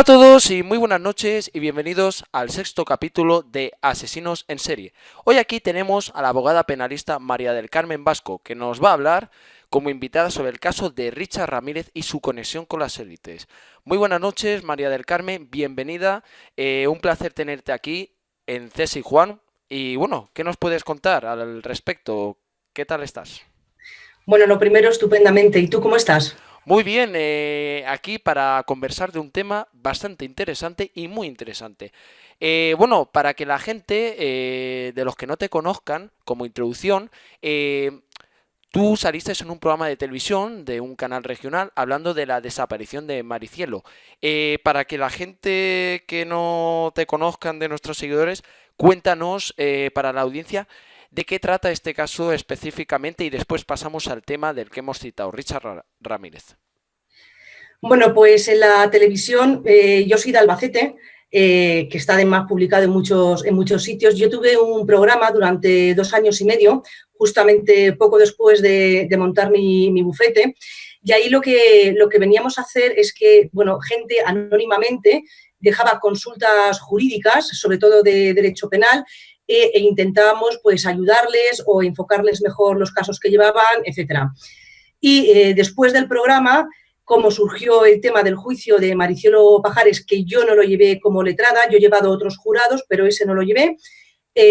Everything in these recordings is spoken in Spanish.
Hola a todos y muy buenas noches y bienvenidos al sexto capítulo de Asesinos en Serie. Hoy aquí tenemos a la abogada penalista María del Carmen Vasco, que nos va a hablar como invitada sobre el caso de Richard Ramírez y su conexión con las élites. Muy buenas noches, María del Carmen, bienvenida. Un placer tenerte aquí en Cés y Juan. Y bueno, ¿qué nos puedes contar al respecto? ¿Qué tal estás? Bueno, lo primero, estupendamente. ¿Y tú cómo estás? Muy bien, aquí para conversar de un tema bastante interesante y muy interesante. Bueno, para que la gente, de los que no te conozcan, como introducción, tú saliste en un programa de televisión de un canal regional hablando de la desaparición de Maricielo. Para que la gente que no te conozcan de nuestros seguidores, cuéntanos para la audiencia de qué trata este caso específicamente y después pasamos al tema del que hemos citado, Richard Ramírez. Bueno, pues en la televisión, yo soy de Albacete, que está además publicado en muchos sitios. Yo tuve un programa durante 2 años y medio, justamente poco después de montar mi bufete, y ahí lo que veníamos a hacer es que, bueno, gente anónimamente dejaba consultas jurídicas, sobre todo de derecho penal, e intentábamos pues ayudarles o enfocarles mejor los casos que llevaban, etcétera. Y después del programa, como surgió el tema del juicio de Maricielo Pajares, que yo no lo llevé como letrada, yo he llevado otros jurados, pero ese no lo llevé,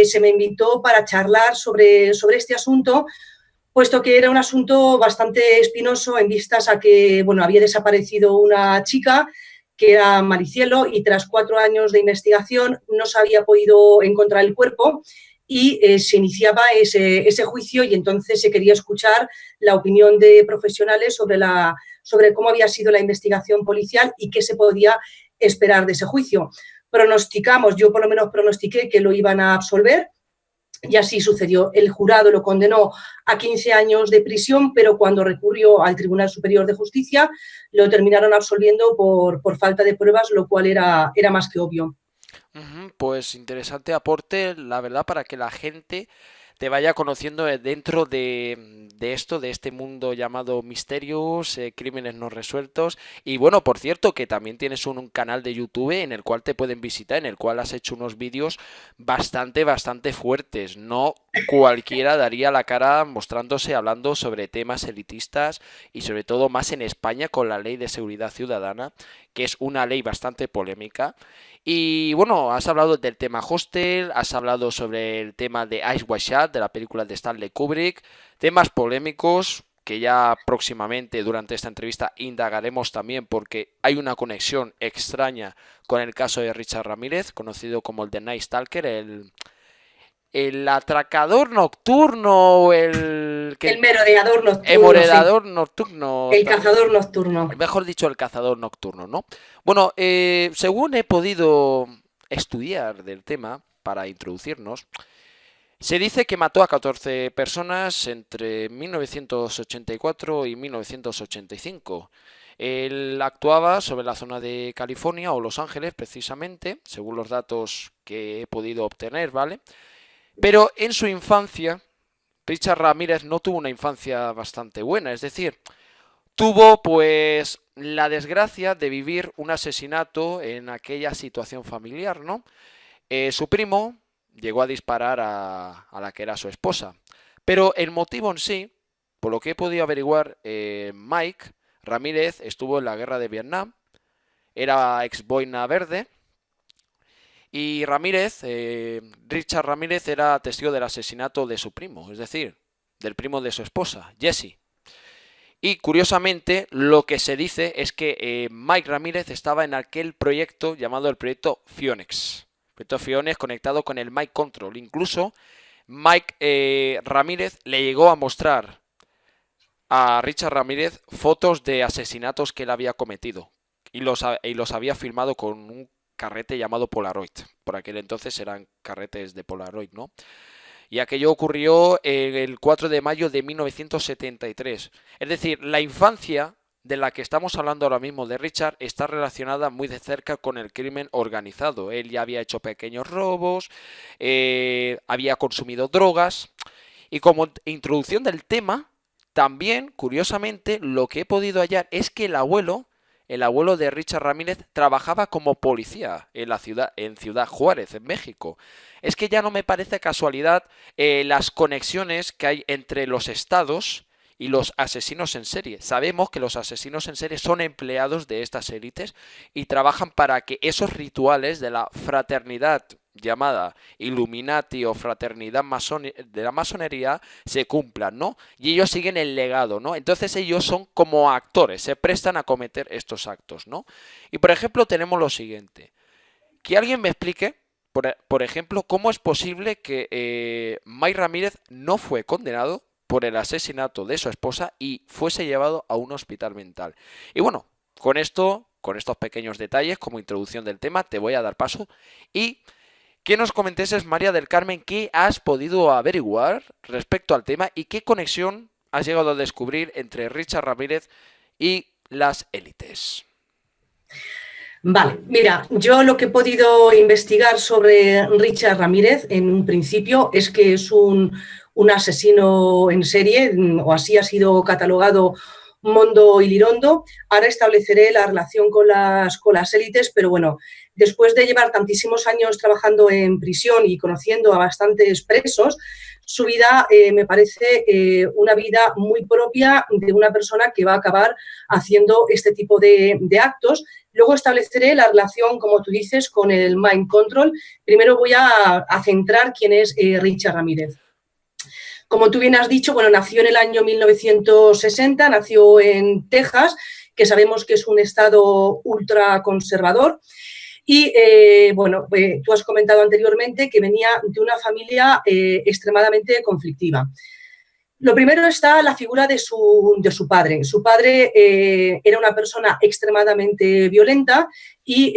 se me invitó para charlar sobre este asunto, puesto que era un asunto bastante espinoso en vistas a que, bueno, había desaparecido una chica que era Maricielo y tras 4 años de investigación no se había podido encontrar el cuerpo y se iniciaba ese juicio y entonces se quería escuchar la opinión de profesionales sobre cómo había sido la investigación policial y qué se podía esperar de ese juicio. Pronosticamos, yo por lo menos pronostiqué que lo iban a absolver, y así sucedió. El jurado lo condenó a 15 años de prisión, pero cuando recurrió al Tribunal Superior de Justicia lo terminaron absolviendo por falta de pruebas, lo cual era más que obvio. Ujú, pues interesante aporte, la verdad, para que la gente te vaya conociendo dentro de esto, de este mundo llamado misterios, crímenes no resueltos. Y bueno, por cierto, que también tienes un canal de YouTube en el cual te pueden visitar, en el cual has hecho unos vídeos bastante fuertes. No cualquiera daría la cara mostrándose, hablando sobre temas elitistas y sobre todo más en España con la Ley de Seguridad Ciudadana, que es una ley bastante polémica. Y bueno, has hablado del tema Hostel, has hablado sobre el tema de Ice White Shot, de la película de Stanley Kubrick, temas polémicos que ya próximamente durante esta entrevista indagaremos también porque hay una conexión extraña con el caso de Richard Ramírez, conocido como el de Night Stalker, el atracador nocturno, El merodeador nocturno, sí. emoredador nocturno El también. cazador nocturno. Mejor dicho, el cazador nocturno, ¿no? Bueno, según he podido estudiar del tema para introducirnos, se dice que mató a 14 personas entre 1984 y 1985. Él actuaba sobre la zona de California o Los Ángeles, precisamente, según los datos que he podido obtener, ¿vale? Pero en su infancia, Richard Ramírez no tuvo una infancia bastante buena, es decir, tuvo pues la desgracia de vivir un asesinato en aquella situación familiar, ¿no? Su primo llegó a disparar a la que era su esposa, pero el motivo en sí, por lo que he podido averiguar, Mike Ramírez estuvo en la guerra de Vietnam, era ex boina verde y Ramírez, Richard Ramírez era testigo del asesinato de su primo, es decir, del primo de su esposa, Jesse. Y curiosamente, lo que se dice es que Mike Ramírez estaba en aquel proyecto llamado el proyecto Fionex. El proyecto Fionex conectado con el Mike Control. Incluso Mike Ramírez le llegó a mostrar a Richard Ramírez fotos de asesinatos que él había cometido. Y los había filmado con un carrete llamado Polaroid. Por aquel entonces eran carretes de Polaroid, ¿no? Y aquello ocurrió el 4 de mayo de 1973. Es decir, la infancia de la que estamos hablando ahora mismo de Richard está relacionada muy de cerca con el crimen organizado. Él ya había hecho pequeños robos, había consumido drogas y como introducción del tema, también, curiosamente, lo que he podido hallar es que el abuelo el abuelo de Richard Ramírez trabajaba como policía en Ciudad Juárez, en México. Es que ya no me parece casualidad las conexiones que hay entre los estados y los asesinos en serie. Sabemos que los asesinos en serie son empleados de estas élites y trabajan para que esos rituales de la fraternidad llamada Illuminati o fraternidad de la masonería se cumplan, ¿no? Y ellos siguen el legado, ¿no? Entonces ellos son como actores, se prestan a cometer estos actos, ¿no? Y por ejemplo tenemos lo siguiente, que alguien me explique, por ejemplo, cómo es posible que May Ramírez no fue condenado por el asesinato de su esposa y fuese llevado a un hospital mental. Y bueno, con esto, con estos pequeños detalles como introducción del tema, te voy a dar paso y que nos comentes, María del Carmen, qué has podido averiguar respecto al tema y qué conexión has llegado a descubrir entre Richard Ramírez y las élites. Vale, mira, yo lo que he podido investigar sobre Richard Ramírez en un principio es que es un asesino en serie, o así ha sido catalogado Mondo y Lirondo. Ahora estableceré la relación con las élites, pero bueno, después de llevar tantísimos años trabajando en prisión y conociendo a bastantes presos, su vida me parece una vida muy propia de una persona que va a acabar haciendo este tipo de actos. Luego estableceré la relación, como tú dices, con el mind control. Primero voy a centrar quién es Richard Ramírez. Como tú bien has dicho, bueno, nació en el año 1960, nació en Texas, que sabemos que es un estado ultraconservador. Y, bueno, tú has comentado anteriormente que venía de una familia extremadamente conflictiva. Lo primero está la figura de su padre. Su padre era una persona extremadamente violenta y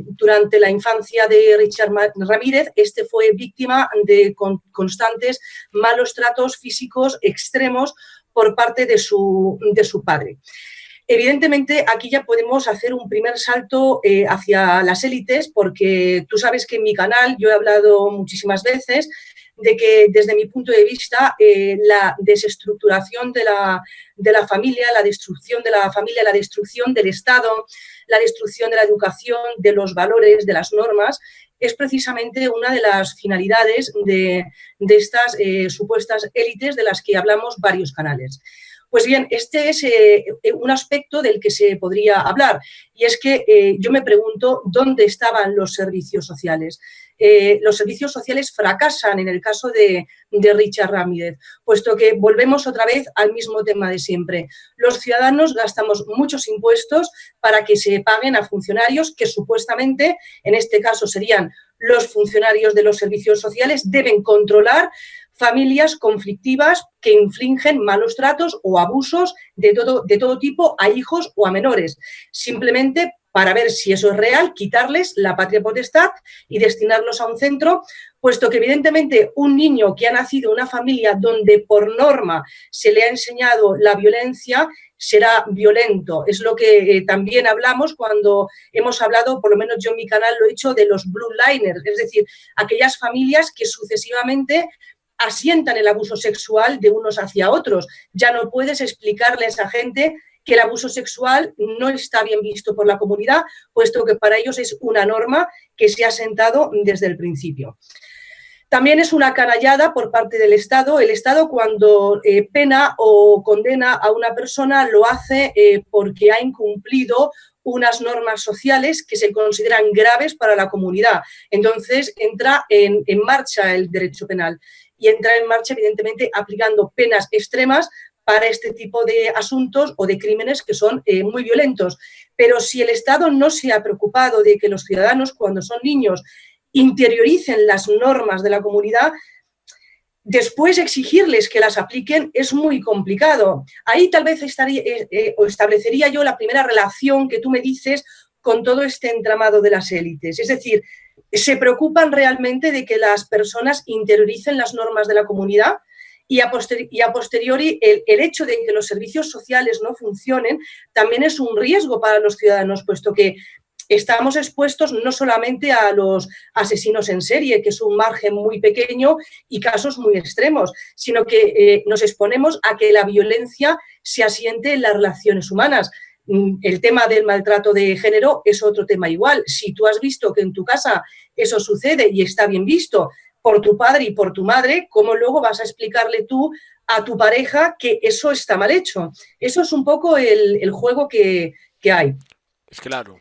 durante la infancia de Richard Ramírez, este fue víctima de constantes malos tratos físicos extremos por parte de su padre. Evidentemente, aquí ya podemos hacer un primer salto hacia las élites, porque tú sabes que en mi canal yo he hablado muchísimas veces de que desde mi punto de vista la desestructuración de la familia, la destrucción de la familia, la destrucción del Estado, la destrucción de la educación, de los valores, de las normas, es precisamente una de las finalidades de estas supuestas élites de las que hablamos varios canales. Pues bien, este es un aspecto del que se podría hablar, y es que yo me pregunto dónde estaban los servicios sociales. Los servicios sociales fracasan en el caso de Richard Ramírez, puesto que volvemos otra vez al mismo tema de siempre. Los ciudadanos gastamos muchos impuestos para que se paguen a funcionarios que supuestamente, en este caso serían los funcionarios de los servicios sociales, deben controlar familias conflictivas que infringen malos tratos o abusos de todo tipo a hijos o a menores, simplemente para ver si eso es real, quitarles la patria potestad y destinarlos a un centro, puesto que evidentemente un niño que ha nacido en una familia donde por norma se le ha enseñado la violencia será violento. Es lo que también hablamos cuando hemos hablado, por lo menos yo en mi canal lo he hecho, de los blue liners, es decir, aquellas familias que sucesivamente asientan el abuso sexual de unos hacia otros. Ya no puedes explicarle a esa gente que el abuso sexual no está bien visto por la comunidad, puesto que para ellos es una norma que se ha sentado desde el principio. También es una canallada por parte del Estado. El Estado, cuando pena o condena a una persona, lo hace porque ha incumplido unas normas sociales que se consideran graves para la comunidad. Entonces entra en marcha el derecho penal y entra en marcha, evidentemente, aplicando penas extremas para este tipo de asuntos o de crímenes que son muy violentos. Pero si el Estado no se ha preocupado de que los ciudadanos, cuando son niños, interioricen las normas de la comunidad, después exigirles que las apliquen es muy complicado. Ahí tal vez establecería yo la primera relación que tú me dices con todo este entramado de las élites. Es decir, ¿se preocupan realmente de que las personas interioricen las normas de la comunidad? Y a posteriori, el hecho de que los servicios sociales no funcionen también es un riesgo para los ciudadanos, puesto que estamos expuestos no solamente a los asesinos en serie, que es un margen muy pequeño y casos muy extremos, sino que nos exponemos a que la violencia se asiente en las relaciones humanas. El tema del maltrato de género es otro tema igual. Si tú has visto que en tu casa eso sucede y está bien visto por tu padre y por tu madre, ¿cómo luego vas a explicarle tú a tu pareja que eso está mal hecho? Eso es un poco el juego que hay. Es claro.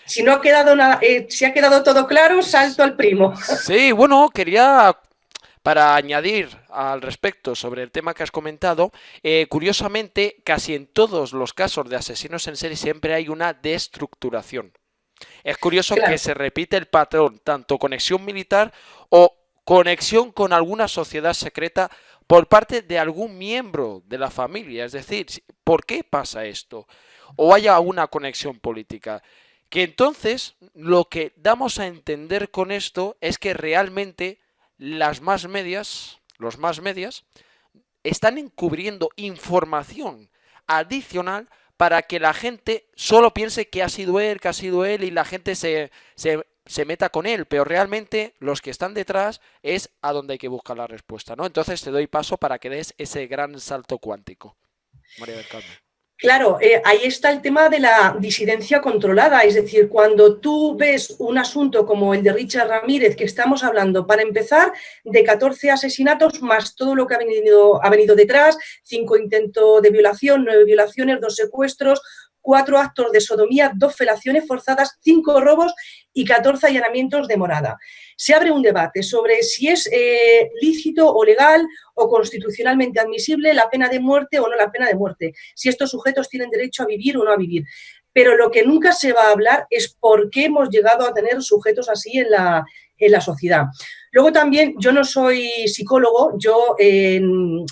Si no ha quedado si ha quedado todo claro, salto al primo. Sí, bueno, quería, para añadir al respecto sobre el tema que has comentado, curiosamente, casi en todos los casos de asesinos en serie siempre hay una destructuración. Es curioso que Claro. se repite el patrón, tanto conexión militar o conexión con alguna sociedad secreta por parte de algún miembro de la familia. Es decir, ¿por qué pasa esto? O haya una conexión política. Que entonces lo que damos a entender con esto es que realmente las más medias, los más medias, están encubriendo información adicional para que la gente solo piense que ha sido él, que ha sido él y la gente se meta con él, pero realmente los que están detrás es a donde hay que buscar la respuesta, ¿no? Entonces te doy paso para que des ese gran salto cuántico, María del Carmen. Claro, ahí está el tema de la disidencia controlada, es decir, cuando tú ves un asunto como el de Richard Ramírez, que estamos hablando, para empezar, de 14 asesinatos más todo lo que ha venido detrás, 5 intentos de violación, 9 violaciones, 2 secuestros, 4 actos de sodomía, 2 felaciones forzadas, 5 robos y 14 allanamientos de morada. Se abre un debate sobre si es lícito o legal o constitucionalmente admisible la pena de muerte o no la pena de muerte, si estos sujetos tienen derecho a vivir o no a vivir. Pero lo que nunca se va a hablar es por qué hemos llegado a tener sujetos así en la sociedad. Luego también, yo no soy psicólogo, yo en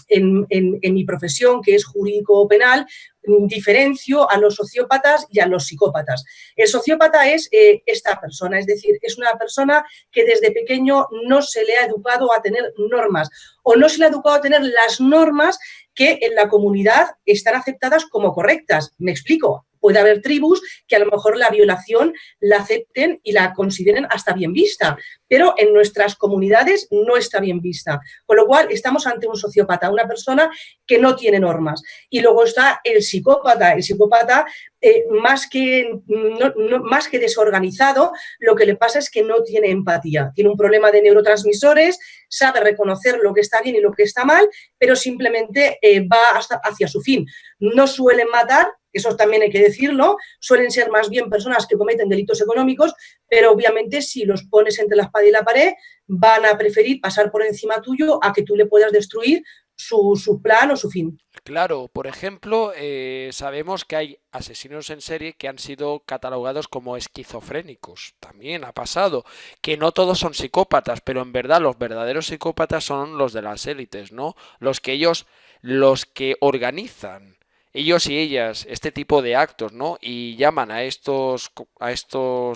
mi profesión, que es jurídico-penal, diferencio a los sociópatas y a los psicópatas. El sociópata es esta persona, es decir, es una persona que desde pequeño no se le ha educado a tener normas o no se le ha educado a tener las normas que en la comunidad están aceptadas como correctas. Me explico. Puede haber tribus que a lo mejor la violación la acepten y la consideren hasta bien vista, pero en nuestras comunidades no está bien vista. Con lo cual, estamos ante un sociópata, una persona que no tiene normas. Y luego está el psicópata. El psicópata, más que desorganizado, lo que le pasa es que no tiene empatía. Tiene un problema de neurotransmisores, sabe reconocer lo que está bien y lo que está mal, pero simplemente va hacia su fin. No suelen matar, eso también hay que decirlo, suelen ser más bien personas que cometen delitos económicos, pero obviamente si los pones entre la espada y la pared, van a preferir pasar por encima tuyo a que tú le puedas destruir su plan o su fin. Claro, por ejemplo, sabemos que hay asesinos en serie que han sido catalogados como esquizofrénicos. También ha pasado que no todos son psicópatas, pero en verdad los verdaderos psicópatas son los de las élites, ¿no? Los que organizan ellos y ellas este tipo de actos, ¿no? Y llaman a estos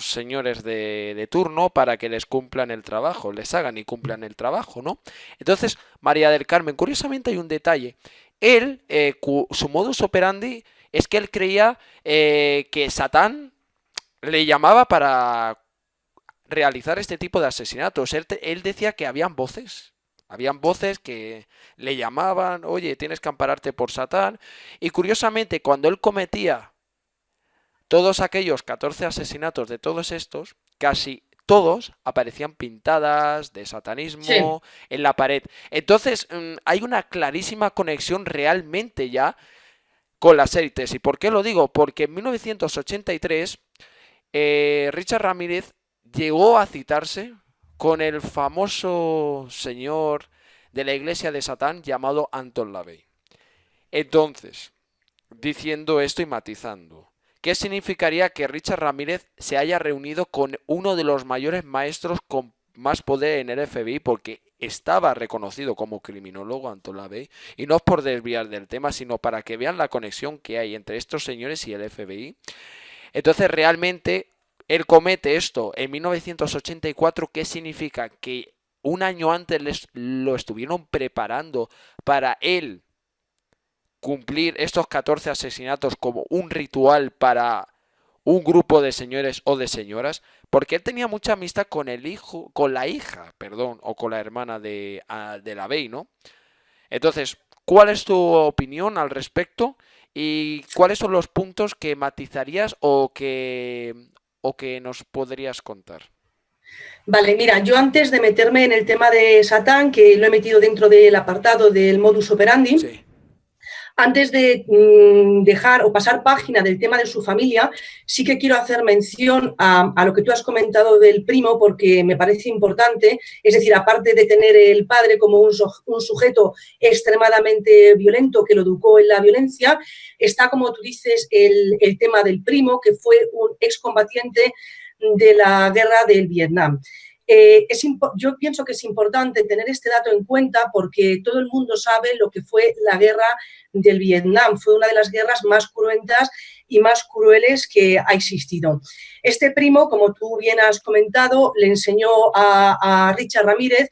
señores de turno para que les cumplan el trabajo, les hagan y cumplan el trabajo, ¿no? Entonces, María del Carmen, curiosamente hay un detalle. Él, su modus operandi es que él creía que Satán le llamaba para realizar este tipo de asesinatos. Él decía que habían voces que le llamaban, oye, tienes que ampararte por Satán. Y curiosamente, cuando él cometía todos aquellos 14 asesinatos de todos estos, casi todos aparecían pintadas de Sí. satanismo en la pared. Entonces, hay una clarísima conexión realmente ya con las élites. ¿Y por qué lo digo? Porque en 1983 Richard Ramírez llegó a citarse con el famoso señor de la iglesia de Satán llamado Anton LaVey. Entonces, diciendo esto y matizando, ¿qué significaría que Richard Ramírez se haya reunido con uno de los mayores maestros con más poder en el FBI? Porque estaba reconocido como criminólogo Anton LaVey, y no es por desviar del tema, sino para que vean la conexión que hay entre estos señores y el FBI. Entonces, realmente, él comete esto en 1984. ¿Qué significa? Que un año antes lo estuvieron preparando para él cumplir estos 14 asesinatos como un ritual para un grupo de señores o de señoras, porque él tenía mucha amistad con el hijo, con la hija, perdón, o con la hermana de la Bey, ¿no? Entonces, ¿cuál es tu opinión al respecto? ¿Y cuáles son los puntos que matizarías o que nos podrías contar? Vale, mira, yo antes de meterme en el tema de Satán, que lo he metido dentro del apartado del modus operandi, Sí. antes de dejar o pasar página del tema de su familia, sí que quiero hacer mención a lo que tú has comentado del primo, porque me parece importante. Es decir, aparte de tener el padre como un sujeto extremadamente violento que lo educó en la violencia, está, como tú dices, el tema del primo, que fue un excombatiente de la guerra del Vietnam. Yo pienso que es importante tener este dato en cuenta porque todo el mundo sabe lo que fue la guerra del Vietnam. Fue una de las guerras más cruentas y más crueles que ha existido. Este primo, como tú bien has comentado, le enseñó a Richard Ramírez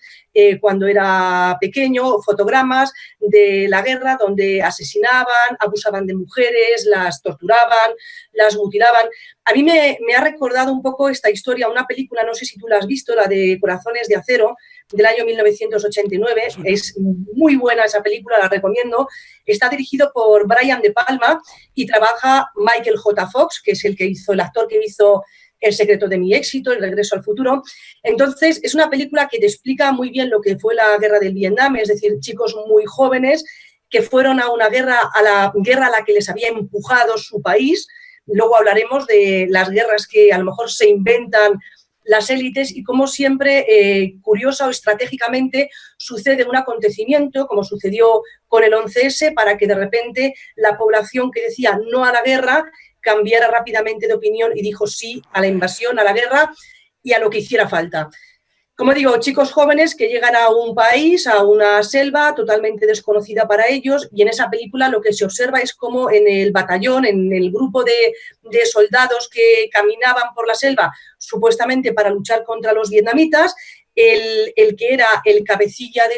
cuando era pequeño fotogramas de la guerra donde asesinaban, abusaban de mujeres, las torturaban, las mutilaban. A mí me ha recordado un poco esta historia, una película, no sé si tú la has visto, la de Corazones de Acero, del año 1989. Es muy buena esa película, la recomiendo. Está dirigido por Brian De Palma y trabaja Michael J. Fox, que es el actor que hizo El secreto de mi éxito, El regreso al futuro. Entonces, es una película que te explica muy bien lo que fue la guerra del Vietnam, es decir, chicos muy jóvenes que fueron a una guerra, a la guerra a la que les había empujado su país. Luego hablaremos de las guerras que a lo mejor se inventan las élites y cómo siempre, curiosa o estratégicamente, sucede un acontecimiento, como sucedió con el 11S, para que de repente la población que decía no a la guerra cambiara rápidamente de opinión y dijo sí a la invasión, a la guerra y a lo que hiciera falta. Como digo, chicos jóvenes que llegan a un país, a una selva totalmente desconocida para ellos, y en esa película lo que se observa es cómo en el batallón, en el grupo de soldados que caminaban por la selva, supuestamente para luchar contra los vietnamitas, el que era el cabecilla de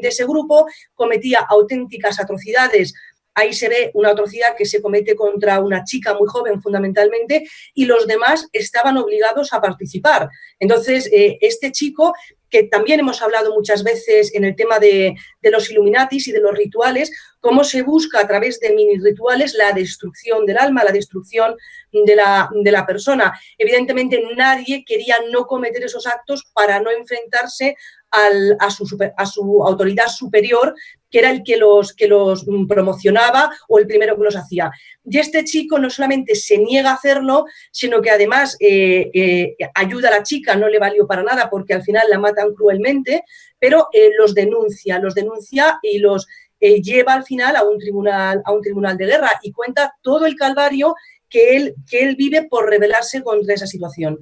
ese grupo cometía auténticas atrocidades. Ahí se ve una atrocidad que se comete contra una chica muy joven fundamentalmente y los demás estaban obligados a participar. Entonces, este chico, que también hemos hablado muchas veces en el tema de los Illuminatis y de los rituales, cómo se busca a través de mini rituales la destrucción del alma, la destrucción de la persona. Evidentemente, nadie quería no cometer esos actos para no enfrentarse a su autoridad superior, que era el que los promocionaba o el primero que los hacía. Y este chico no solamente se niega a hacerlo, sino que además ayuda a la chica, no le valió para nada porque al final la matan cruelmente, pero los denuncia y los lleva al final a un tribunal de guerra y cuenta todo el calvario que él vive por rebelarse contra esa situación.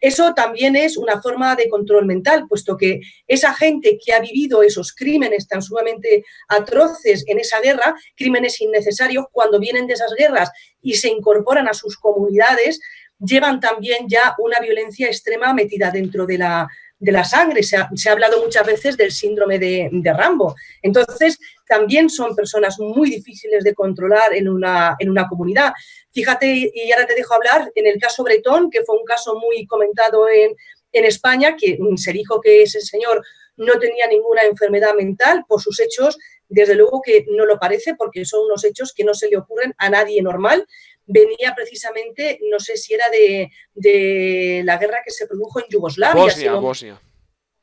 Eso también es una forma de control mental, puesto que esa gente que ha vivido esos crímenes tan sumamente atroces en esa guerra, crímenes innecesarios, cuando vienen de esas guerras y se incorporan a sus comunidades, llevan también ya una violencia extrema metida dentro de la sangre. Se ha hablado muchas veces del síndrome de Rambo. Entonces, también son personas muy difíciles de controlar en una comunidad. Fíjate, y ahora te dejo hablar, en el caso Bretón, que fue un caso muy comentado en España, que se dijo que ese señor no tenía ninguna enfermedad mental por sus hechos. Desde luego que no lo parece, porque son unos hechos que no se le ocurren a nadie normal. Venía precisamente, no sé si era de la guerra que se produjo en Yugoslavia, Bosnia,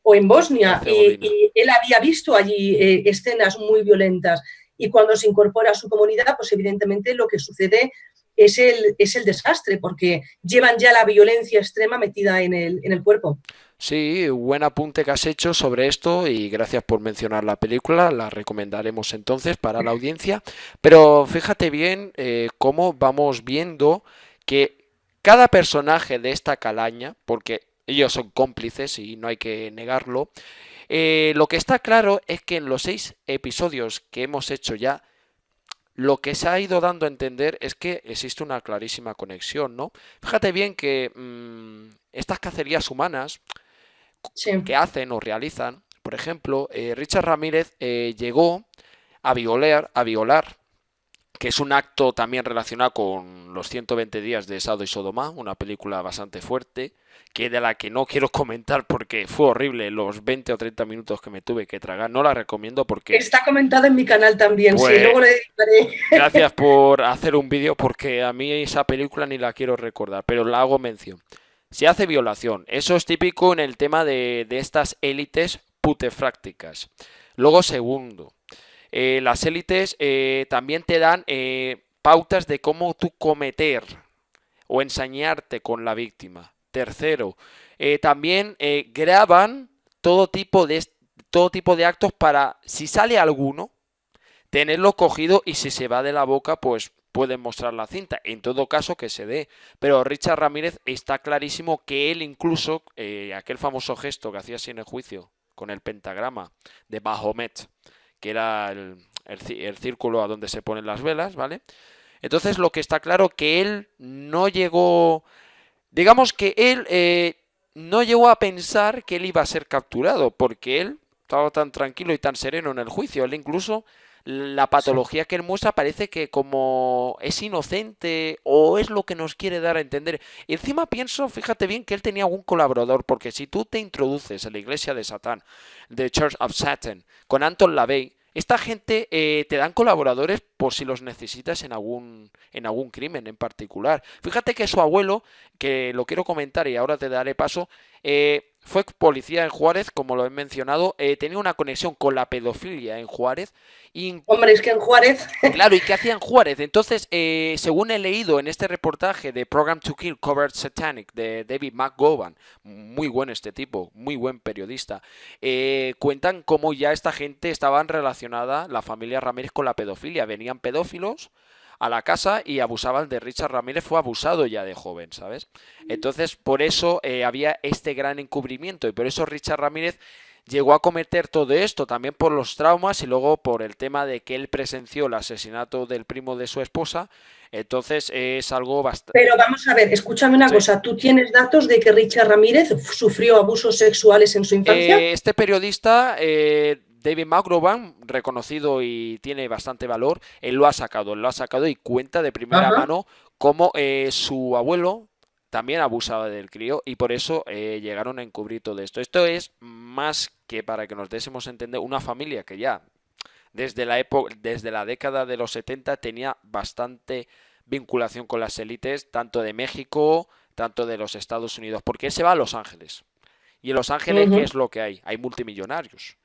o en Bosnia, Herzegovina. y él había visto allí escenas muy violentas. Y cuando se incorpora a su comunidad, pues evidentemente lo que sucede es el desastre, porque llevan ya la violencia extrema metida en el cuerpo. Sí, buen apunte que has hecho sobre esto y gracias por mencionar la película, la recomendaremos entonces para la audiencia, pero fíjate bien cómo vamos viendo que cada personaje de esta calaña, porque ellos son cómplices y no hay que negarlo, lo que está claro es que en los 6 episodios que hemos hecho ya, lo que se ha ido dando a entender es que existe una clarísima conexión, ¿no? Fíjate bien que estas cacerías humanas Sí, que hacen o realizan, por ejemplo, Richard Ramírez llegó a violar, que es un acto también relacionado con con los 120 días de Sado y Sodoma, una película bastante fuerte, que de la que no quiero comentar porque fue horrible los 20 o 30 minutos que me tuve que tragar. No la recomiendo porque, Está comentado en mi canal también, sí, pues, luego le dedicaré. gracias por hacer un vídeo porque a mí esa película ni la quiero recordar, pero la hago mención. Se hace violación, eso es típico en el tema de estas élites putefrácticas. Luego, segundo, las élites también te dan pautas de cómo tú cometer o ensañarte con la víctima. Tercero, también graban todo tipo de actos para, si sale alguno, tenerlo cogido y si se va de la boca, pues pueden mostrar la cinta. En todo caso, que se dé. Pero Richard Ramírez está clarísimo que él incluso, aquel famoso gesto que hacía así en el juicio, con el pentagrama de Mahomet, que era el círculo a donde se ponen las velas, ¿vale? Entonces lo que está claro que él no llegó, digamos que él no llegó a pensar que él iba a ser capturado, porque él estaba tan tranquilo y tan sereno en el juicio. Él incluso, la Sí. patología que él muestra parece que como es inocente o es lo que nos quiere dar a entender. Y encima pienso, fíjate bien, que él tenía algún colaborador, porque si tú te introduces en la iglesia de Satán, The Church of Satan, con Anton LaVey, esta gente te dan colaboradores por si los necesitas en algún crimen en particular. Fíjate que su abuelo, que lo quiero comentar y ahora te daré paso, fue policía en Juárez, como lo he mencionado, tenía una conexión con la pedofilia en Juárez. Y Hombre, es que en Juárez, claro, ¿y qué hacía en Juárez? Entonces, según he leído en este reportaje de Program to Kill Covered Satanic de David McGowan, muy bueno este tipo, muy buen periodista, cuentan cómo ya esta gente estaban relacionada, la familia Ramírez, con la pedofilia. Venían pedófilos a la casa y abusaban de Richard Ramírez, fue abusado ya de joven, ¿sabes? Entonces, por eso había este gran encubrimiento y por eso Richard Ramírez llegó a cometer todo esto, también por los traumas y luego por el tema de que él presenció el asesinato del primo de su esposa. Entonces es algo bastante... pero vamos a ver, escúchame una Sí. cosa, ¿tú tienes datos de que Richard Ramírez sufrió abusos sexuales en su infancia? Este periodista, David McGowan, reconocido y tiene bastante valor, él lo ha sacado y cuenta de primera Ajá. mano cómo su abuelo también abusaba del crío y por eso llegaron a encubrir todo esto. Esto es más que para que nos désemos a entender una familia que ya desde la época, desde la década de los 70 tenía bastante vinculación con las élites, tanto de México, tanto de los Estados Unidos, porque él se va a Los Ángeles. Y en Los Ángeles, ¿qué Ujú. es lo que hay? Hay multimillonarios.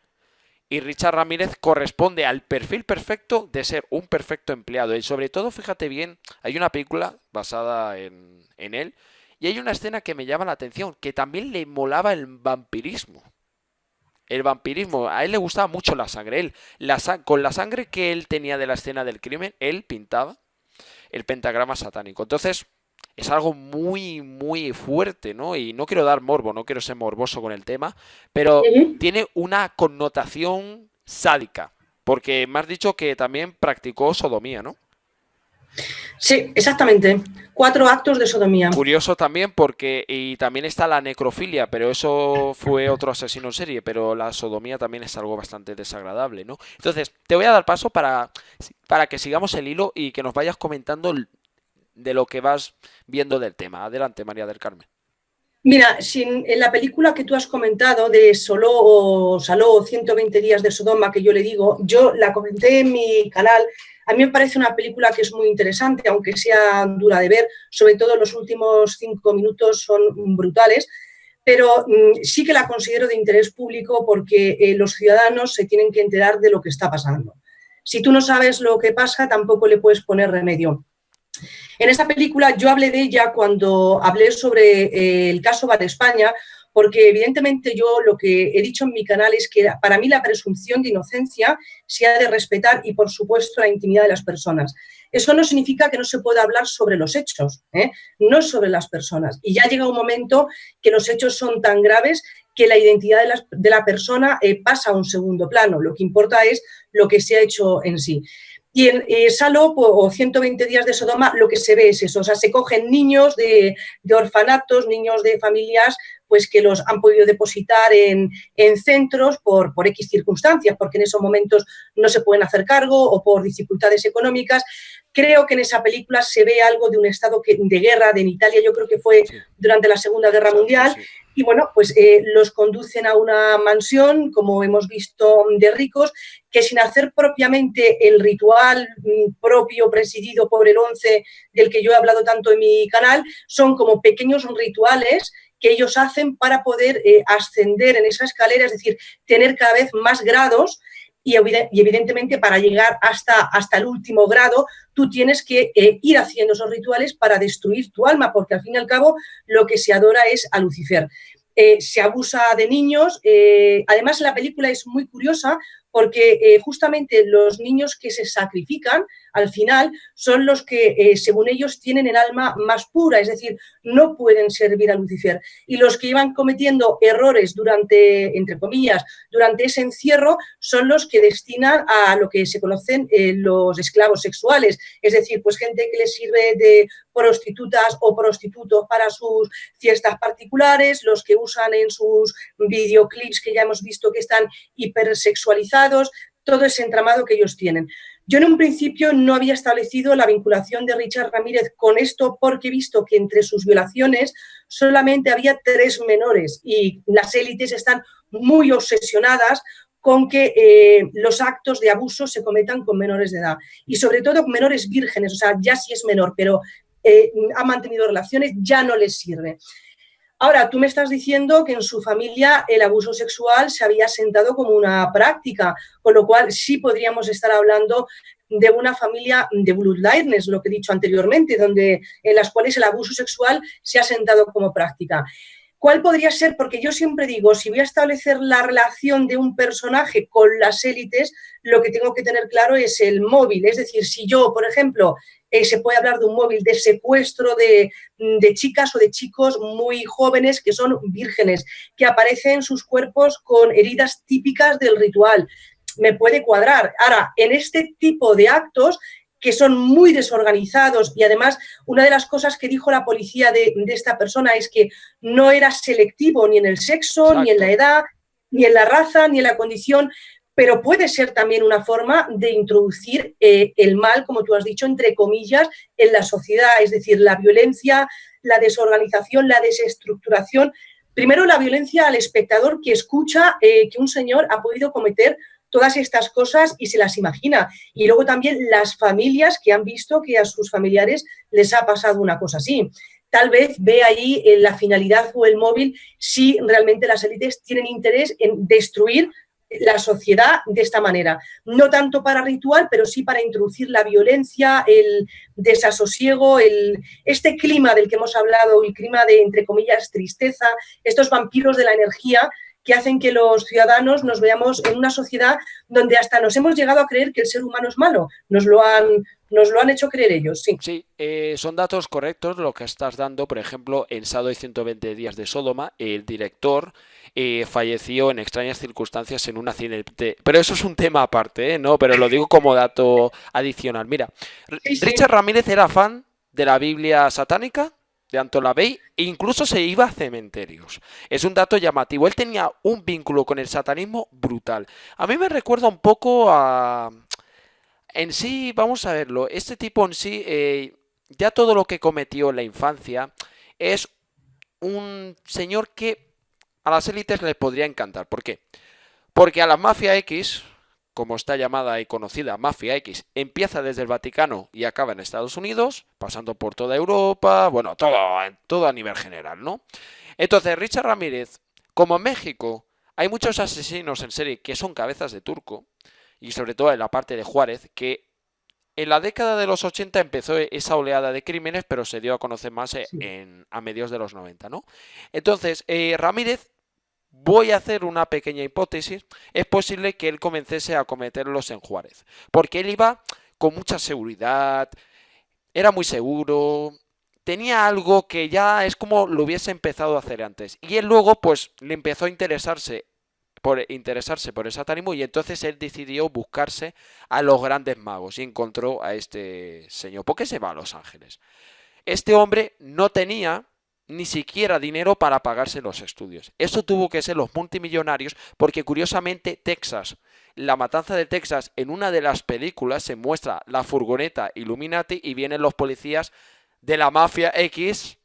Y Richard Ramírez corresponde al perfil perfecto de ser un perfecto empleado. Y sobre todo, fíjate bien, hay una película basada en él y hay una escena que me llama la atención, que también le molaba el vampirismo. El vampirismo, a él le gustaba mucho la sangre. Con la sangre que él tenía de la escena del crimen, él pintaba el pentagrama satánico. Entonces, es algo muy, muy fuerte, ¿no? Y no quiero dar morbo, no quiero ser morboso con el tema, pero Ujú. tiene una connotación sádica, porque me has dicho que también practicó sodomía, ¿no? Sí, exactamente. 4 actos de sodomía. Curioso también porque, y también está la necrofilia, pero eso fue otro asesino en serie, pero la sodomía también es algo bastante desagradable, ¿no? Entonces, te voy a dar paso para que sigamos el hilo y que nos vayas comentando de lo que vas viendo del tema. Adelante, María del Carmen. Mira, en la película que tú has comentado de Saló 120 días de Sodoma, que yo le digo, yo la comenté en mi canal. A mí me parece una película que es muy interesante, aunque sea dura de ver, sobre todo los últimos 5 minutos son brutales, pero sí que la considero de interés público porque los ciudadanos se tienen que enterar de lo que está pasando. Si tú no sabes lo que pasa, tampoco le puedes poner remedio. En esta película yo hablé de ella cuando hablé sobre el caso Bar España, porque evidentemente yo lo que he dicho en mi canal es que para mí la presunción de inocencia se ha de respetar y, por supuesto, la intimidad de las personas. Eso no significa que no se pueda hablar sobre los hechos, no sobre las personas. Y ya llega un momento que los hechos son tan graves que la identidad de la persona pasa a un segundo plano. Lo que importa es lo que se ha hecho en sí. Y en Saló o 120 días de Sodoma lo que se ve es eso, o sea, se cogen niños de orfanatos, niños de familias pues que los han podido depositar en centros por X circunstancias, porque en esos momentos no se pueden hacer cargo o por dificultades económicas, Creo que en esa película se ve algo de un estado de guerra en Italia, yo creo que fue Sí, durante la Segunda Guerra exacto, Mundial, sí. y bueno, pues los conducen a una mansión, como hemos visto, de ricos, que sin hacer propiamente el ritual propio presidido por el 11 del que yo he hablado tanto en mi canal, son como pequeños rituales que ellos hacen para poder ascender en esa escalera, es decir, tener cada vez más grados y evidentemente para llegar hasta el último grado tú tienes que ir haciendo esos rituales para destruir tu alma, porque al fin y al cabo lo que se adora es a Lucifer. Se abusa de niños, además la película es muy curiosa porque justamente los niños que se sacrifican al final son los que, según ellos, tienen el alma más pura, es decir, no pueden servir a Lucifer. Y los que iban cometiendo errores durante, entre comillas, durante ese encierro, son los que destinan a lo que se conocen los esclavos sexuales, es decir, pues gente que les sirve de prostitutas o prostitutos para sus fiestas particulares, los que usan en sus videoclips que ya hemos visto que están hipersexualizados, todo ese entramado que ellos tienen. Yo en un principio no había establecido la vinculación de Richard Ramírez con esto porque he visto que entre sus violaciones solamente había 3 menores y las élites están muy obsesionadas con que los actos de abuso se cometan con menores de edad y sobre todo con menores vírgenes, o sea, ya si es menor, pero ha mantenido relaciones, ya no les sirve. Ahora, tú me estás diciendo que en su familia el abuso sexual se había sentado como una práctica, con lo cual sí podríamos estar hablando de una familia de bloodliners, lo que he dicho anteriormente, en las cuales el abuso sexual se ha sentado como práctica. ¿Cuál podría ser? Porque yo siempre digo, si voy a establecer la relación de un personaje con las élites, lo que tengo que tener claro es el móvil. Es decir, si yo, por ejemplo, se puede hablar de un móvil de secuestro de chicas o de chicos muy jóvenes que son vírgenes, que aparecen sus cuerpos con heridas típicas del ritual. Me puede cuadrar. Ahora, en este tipo de actos que son muy desorganizados y además una de las cosas que dijo la policía de esta persona es que no era selectivo ni en el sexo, ni en la Exacto. edad, ni en la raza, ni en la condición, pero puede ser también una forma de introducir el mal, como tú has dicho, entre comillas, en la sociedad, es decir, la violencia, la desorganización, la desestructuración. Primero, la violencia al espectador que escucha que un señor ha podido cometer todas estas cosas y se las imagina. Y luego también las familias que han visto que a sus familiares les ha pasado una cosa así. Tal vez ve ahí la finalidad o el móvil si realmente las élites tienen interés en destruir la sociedad de esta manera. No tanto para ritual, pero sí para introducir la violencia, el desasosiego, este clima del que hemos hablado, el clima de, entre comillas, tristeza, estos vampiros de la energía que hacen que los ciudadanos nos veamos en una sociedad donde hasta nos hemos llegado a creer que el ser humano es malo. Nos lo han hecho creer ellos, sí. Sí, son datos correctos lo que estás dando. Por ejemplo, en Sado y 120 días de Sodoma, el director falleció en extrañas circunstancias en un accidente. Pero eso es un tema aparte, ¿eh? No, pero lo digo como dato adicional. Mira, Sí, sí. Richard Ramírez era fan de la Biblia satánica, de Anton LaVey, e incluso se iba a cementerios. Es un dato llamativo. Él tenía un vínculo con el satanismo brutal. A mí me recuerda un poco a... En sí, vamos a verlo, este tipo en sí, ya todo lo que cometió en la infancia, es un señor que a las élites les podría encantar. ¿Por qué? Porque a la Mafia X, como está llamada y conocida Mafia X, empieza desde el Vaticano y acaba en Estados Unidos, pasando por toda Europa, bueno, todo a nivel general, ¿no? Entonces, Richard Ramírez, como en México hay muchos asesinos en serie que son cabezas de turco, y sobre todo en la parte de Juárez, que en la década de los 80 empezó esa oleada de crímenes, pero se dio a conocer más Sí. a mediados de los 90, ¿no? Entonces, Ramírez, voy a hacer una pequeña hipótesis, es posible que él comenzase a cometerlos en Juárez, porque él iba con mucha seguridad, era muy seguro, tenía algo que ya es como lo hubiese empezado a hacer antes, y él luego pues le empezó a interesarse por el satanismo y entonces él decidió buscarse a los grandes magos y encontró a este señor. ¿Por qué se va a Los Ángeles? Este hombre no tenía ni siquiera dinero para pagarse los estudios. Eso tuvo que ser los multimillonarios porque curiosamente Texas La Matanza de Texas, en una de las películas se muestra la furgoneta Illuminati y vienen los policías de la mafia X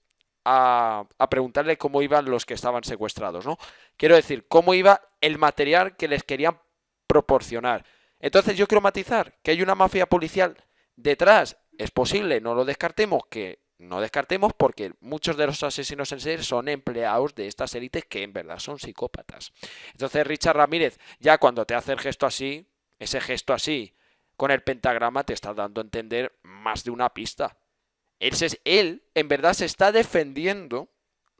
a preguntarle cómo iban los que estaban secuestrados, ¿no? Quiero decir, cómo iba el material que les querían proporcionar. Entonces yo quiero matizar que hay una mafia policial detrás. Es posible, no lo descartemos, que no descartemos porque muchos de los asesinos en serie son empleados de estas élites que en verdad son psicópatas. Entonces Richard Ramírez, ya cuando te hace el gesto así, ese gesto así, con el pentagrama, te está dando a entender más de una pista. Él en verdad se está defendiendo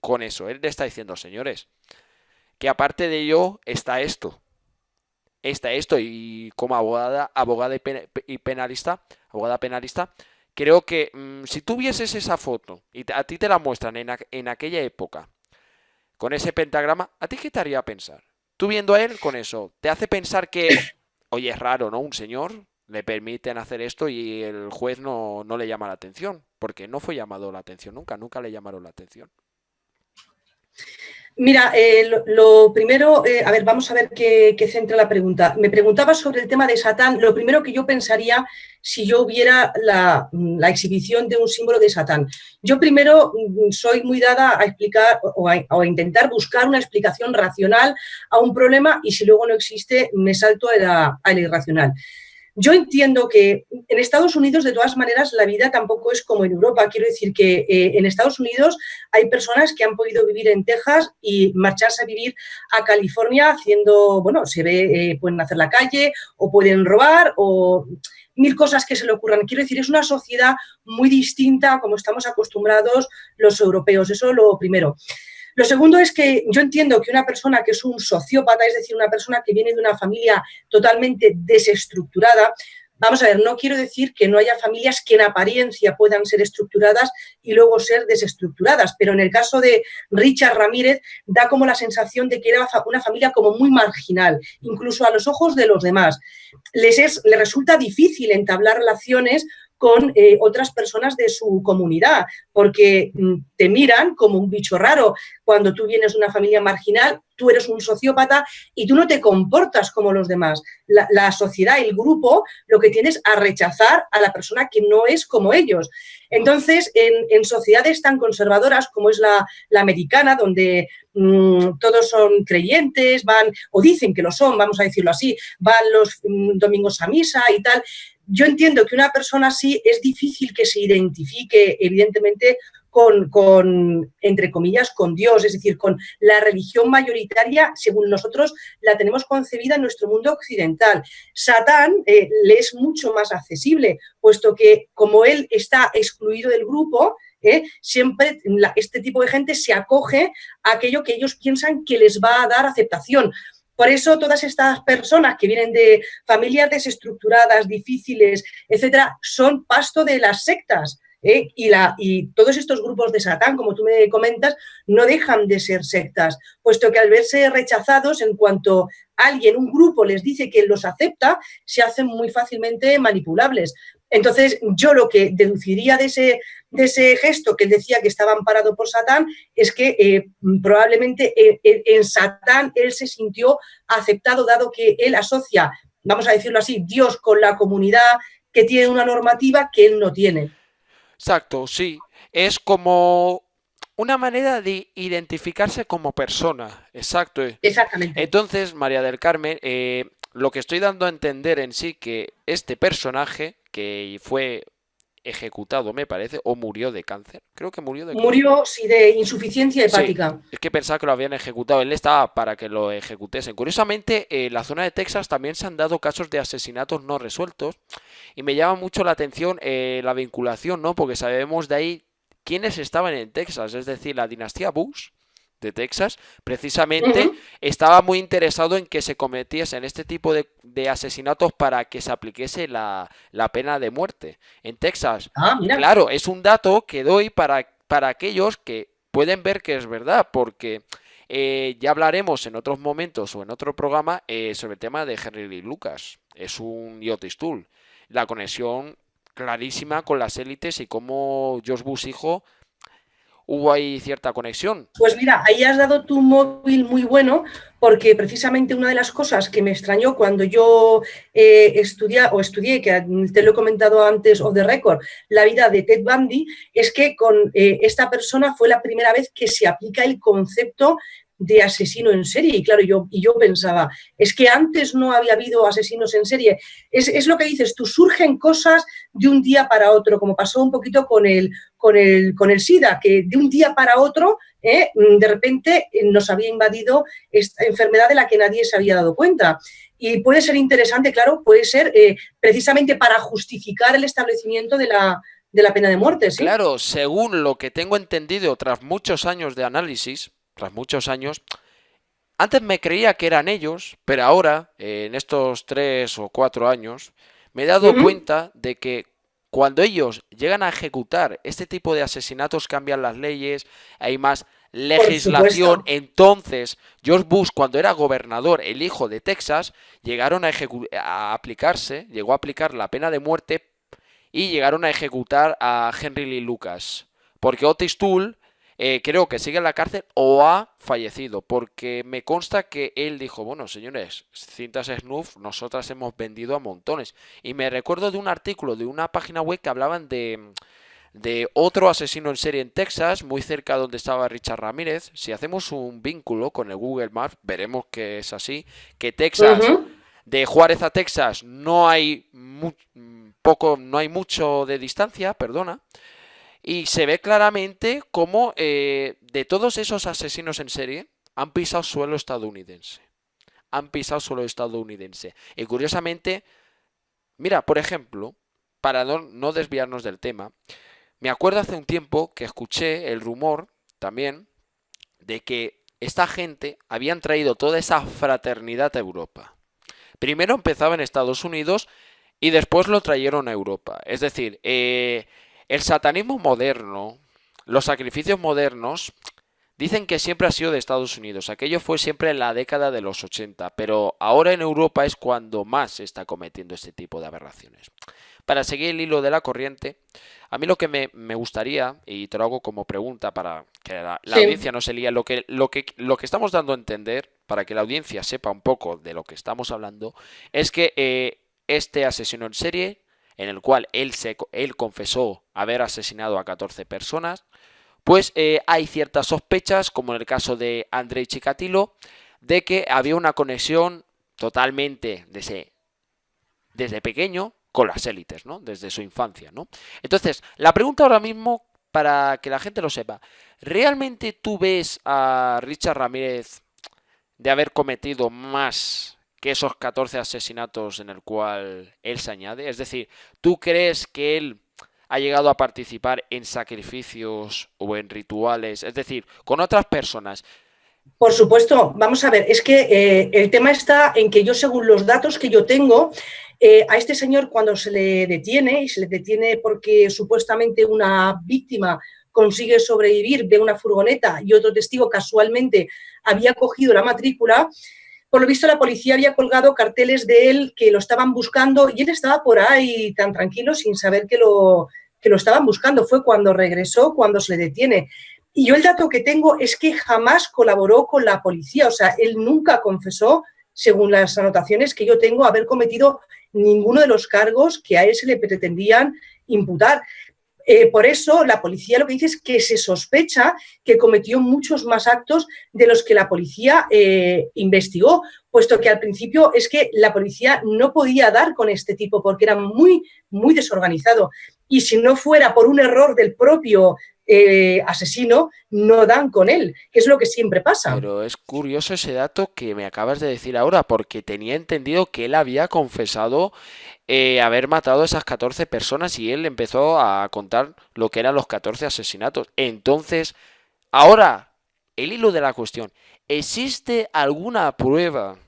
con eso. Él le está diciendo, señores, que aparte de ello está esto. Está esto y como abogada penalista, creo que si tú vieses esa foto y a ti te la muestran en aquella época con ese pentagrama, ¿a ti qué te haría pensar? Tú viendo a él con eso, te hace pensar que, oye, es raro, ¿no? Un señor le permiten hacer esto y el juez no le llama la atención, porque no fue llamado la atención nunca le llamaron la atención. Mira, lo primero, a ver, vamos a ver qué centra la pregunta. Me preguntaba sobre el tema de Satán. Lo primero que yo pensaría si yo viera la exhibición de un símbolo de Satán. Yo primero soy muy dada a explicar o a intentar buscar una explicación racional a un problema y si luego no existe, me salto a la irracional. Yo entiendo que en Estados Unidos, de todas maneras, la vida tampoco es como en Europa. Quiero decir que en Estados Unidos hay personas que han podido vivir en Texas y marcharse a vivir a California haciendo, bueno, se ve, pueden hacer la calle o pueden robar o mil cosas que se le ocurran. Quiero decir, es una sociedad muy distinta a como estamos acostumbrados los europeos. Eso es lo primero. Lo segundo es que yo entiendo que una persona que es un sociópata, es decir, una persona que viene de una familia totalmente desestructurada, vamos a ver, no quiero decir que no haya familias que en apariencia puedan ser estructuradas y luego ser desestructuradas, pero en el caso de Richard Ramírez da como la sensación de que era una familia como muy marginal, incluso a los ojos de los demás. Les resulta difícil entablar relaciones con otras personas de su comunidad, porque te miran como un bicho raro. Cuando tú vienes de una familia marginal, tú eres un sociópata y tú no te comportas como los demás. La sociedad, el grupo, lo que tienes es a rechazar a la persona que no es como ellos. Entonces, en sociedades tan conservadoras como es la americana, donde todos son creyentes, van, o dicen que lo son, vamos a decirlo así, van los domingos a misa y tal. Yo entiendo que una persona así es difícil que se identifique, evidentemente, con, entre comillas, con Dios, es decir, con la religión mayoritaria, según nosotros la tenemos concebida en nuestro mundo occidental. Satán le es mucho más accesible, puesto que como él está excluido del grupo, siempre este tipo de gente se acoge a aquello que ellos piensan que les va a dar aceptación. Por eso todas estas personas que vienen de familias desestructuradas, difíciles, etcétera, son pasto de las sectas. Y todos estos grupos de Satán, como tú me comentas, no dejan de ser sectas, puesto que al verse rechazados, en cuanto alguien, un grupo les dice que los acepta, se hacen muy fácilmente manipulables. Entonces, yo lo que deduciría de ese gesto que él decía que estaba amparado por Satán es que probablemente en Satán él se sintió aceptado, dado que él asocia, vamos a decirlo así, Dios con la comunidad que tiene una normativa que él no tiene. Exacto, sí. Es como una manera de identificarse como persona. Exacto. Exactamente. Entonces, María del Carmen, lo que estoy dando a entender en sí que este personaje que fue ejecutado, me parece, o murió de cáncer. Creo que murió de cáncer. Murió, sí, de insuficiencia Sí, hepática. es que pensaba que lo habían ejecutado. Él estaba para que lo ejecutesen. Curiosamente, en la zona de Texas también se han dado casos de asesinatos no resueltos. Y me llama mucho la atención la vinculación, ¿no? Porque sabemos de ahí quiénes estaban en Texas. Es decir, la dinastía Bush de Texas, precisamente estaba muy interesado en que se cometiesen este tipo de asesinatos para que se apliquese la pena de muerte en Texas. Ah, Y mira. claro, es un dato que doy para aquellos que pueden ver que es verdad, porque ya hablaremos en otros momentos o en otro programa sobre el tema de Henry Lee Lucas. Es un Otis Toole. La conexión clarísima con las élites y cómo George Bush hijo hubo ahí cierta conexión. Pues mira, ahí has dado tu móvil muy bueno, porque precisamente una de las cosas que me extrañó cuando yo estudié, que te lo he comentado antes of the record, la vida de Ted Bundy, es que con esta persona fue la primera vez que se aplica el concepto de asesino en serie. Y claro, yo pensaba, es que antes no había habido asesinos en serie. Es lo que dices, tú, surgen cosas de un día para otro, como pasó un poquito con el SIDA, que de un día para otro de repente nos había invadido esta enfermedad de la que nadie se había dado cuenta. Y puede ser interesante, claro, puede ser precisamente para justificar el establecimiento de la pena de muerte, ¿sí? Claro, según lo que tengo entendido tras muchos años de análisis, tras muchos años, antes me creía que eran ellos, pero ahora, en estos 3 o 4 años, me he dado Uh-huh. cuenta de que cuando ellos llegan a ejecutar este tipo de asesinatos, cambian las leyes, hay más Por legislación. supuesto. Entonces, George Bush, cuando era gobernador, el hijo de Texas, llegaron a aplicarse, llegó a aplicar la pena de muerte y llegaron a ejecutar a Henry Lee Lucas. Porque Otis Toole creo que sigue en la cárcel o ha fallecido. Porque me consta que él dijo, bueno, señores, cintas snuff nosotras hemos vendido a montones. Y me recuerdo de un artículo de una página web que hablaban de otro asesino en serie en Texas, muy cerca donde estaba Richard Ramírez. Si hacemos un vínculo con el Google Maps, veremos que es así, que Texas, Uh-huh. de Juárez a Texas, no hay mucho de distancia, perdona, y se ve claramente cómo de todos esos asesinos en serie han pisado suelo estadounidense. Han pisado suelo estadounidense. Y curiosamente, mira, por ejemplo, para no desviarnos del tema, me acuerdo hace un tiempo que escuché el rumor también de que esta gente habían traído toda esa fraternidad a Europa. Primero empezaba en Estados Unidos y después lo trajeron a Europa. Es decir, el satanismo moderno, los sacrificios modernos, dicen que siempre ha sido de Estados Unidos. Aquello fue siempre en la década de los 80, pero ahora en Europa es cuando más se está cometiendo este tipo de aberraciones. Para seguir el hilo de la corriente, a mí lo que me gustaría, y te lo hago como pregunta para que la Sí. audiencia no se lía, lo que estamos dando a entender, para que la audiencia sepa un poco de lo que estamos hablando, es que este asesino en serie, en el cual él confesó haber asesinado a 14 personas, pues hay ciertas sospechas, como en el caso de Andrei Chikatilo, de que había una conexión totalmente desde pequeño con las élites, ¿no? Desde su infancia, ¿no? Entonces, la pregunta ahora mismo, para que la gente lo sepa, ¿realmente tú ves a Richard Ramírez de haber cometido más que esos 14 asesinatos en el cual él se añade? Es decir, ¿tú crees que él ha llegado a participar en sacrificios o en rituales, es decir, con otras personas? Por supuesto, vamos a ver, es que el tema está en que yo, según los datos que yo tengo, a este señor cuando se le detiene, y se le detiene porque supuestamente una víctima consigue sobrevivir, ve una furgoneta y otro testigo casualmente había cogido la matrícula, por lo visto la policía había colgado carteles de él que lo estaban buscando y él estaba por ahí tan tranquilo sin saber que lo estaban buscando. Fue cuando regresó, cuando se le detiene. Y yo el dato que tengo es que jamás colaboró con la policía, o sea, él nunca confesó, según las anotaciones que yo tengo, haber cometido ninguno de los cargos que a él se le pretendían imputar. Por eso la policía lo que dice es que se sospecha que cometió muchos más actos de los que la policía investigó, puesto que al principio es que la policía no podía dar con este tipo porque era muy, muy desorganizado. Y si no fuera por un error del propio asesino, no dan con él, que es lo que siempre pasa. Pero es curioso ese dato que me acabas de decir ahora, porque tenía entendido que él había confesado haber matado a esas 14 personas y él empezó a contar lo que eran los 14 asesinatos. Entonces, ahora, el hilo de la cuestión, ¿existe alguna prueba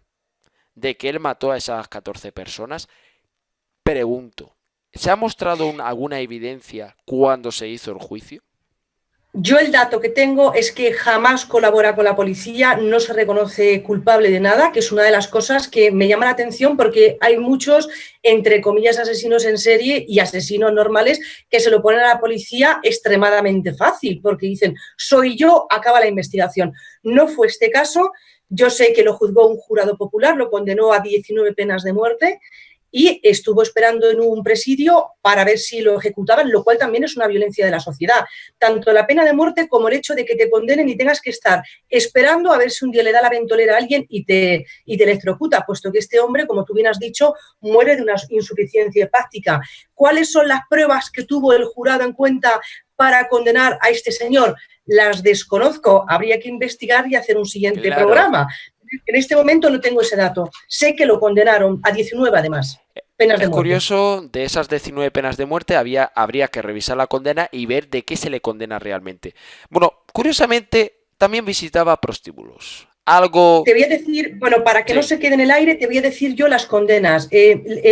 de que él mató a esas 14 personas? Pregunto, ¿se ha mostrado alguna evidencia cuando se hizo el juicio? Yo el dato que tengo es que jamás colabora con la policía, no se reconoce culpable de nada, que es una de las cosas que me llama la atención porque hay muchos, entre comillas, asesinos en serie y asesinos normales que se lo ponen a la policía extremadamente fácil porque dicen, soy yo, acaba la investigación. No fue este caso, yo sé que lo juzgó un jurado popular, lo condenó a 19 penas de muerte y estuvo esperando en un presidio para ver si lo ejecutaban, lo cual también es una violencia de la sociedad. Tanto la pena de muerte como el hecho de que te condenen y tengas que estar esperando a ver si un día le da la ventolera a alguien y te electrocuta, puesto que este hombre, como tú bien has dicho, muere de una insuficiencia hepática. ¿Cuáles son las pruebas que tuvo el jurado en cuenta para condenar a este señor? Las desconozco, habría que investigar y hacer un siguiente Claro. programa. En este momento no tengo ese dato. Sé que lo condenaron a 19 además, penas de Es muerte. curioso, de esas 19 penas de muerte habría que revisar la condena y ver de qué se le condena realmente. Bueno, curiosamente, también visitaba prostíbulos. Algo... Te voy a decir, bueno, para que no Sí, se quede en el aire, te voy a decir yo las condenas.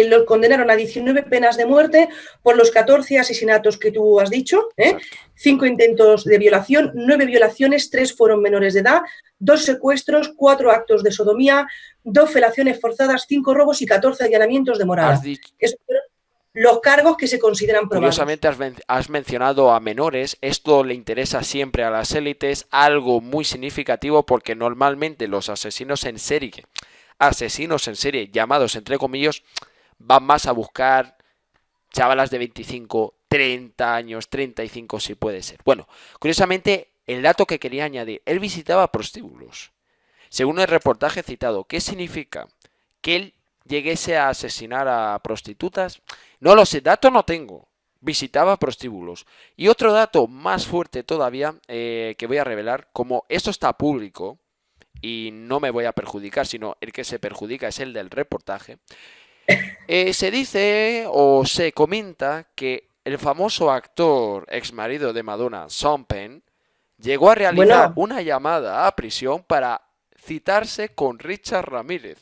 Lo condenaron a 19 penas de muerte por los 14 asesinatos que tú has dicho, exacto. 5 intentos de violación, 9 violaciones, 3 fueron menores de edad, 2 secuestros, 4 actos de sodomía, 2 felaciones forzadas, 5 robos y 14 allanamientos de Has morada. dicho... Esos fueron los cargos que se consideran probados. Curiosamente has mencionado a menores, esto le interesa siempre a las élites, algo muy significativo porque normalmente los asesinos en serie llamados entre comillas, van más a buscar chavalas de 25, 30 años, 35 si puede ser. Bueno, curiosamente el dato que quería añadir, él visitaba prostíbulos. Según el reportaje citado, ¿qué significa? ¿Que él lleguese a asesinar a prostitutas? No lo sé, dato no tengo. Visitaba prostíbulos. Y otro dato más fuerte todavía que voy a revelar, como esto está público y no me voy a perjudicar, sino el que se perjudica es el del reportaje, se dice o se comenta que el famoso actor ex marido de Madonna, Sean Penn, llegó a realizar Bueno, una llamada a prisión para citarse con Richard Ramírez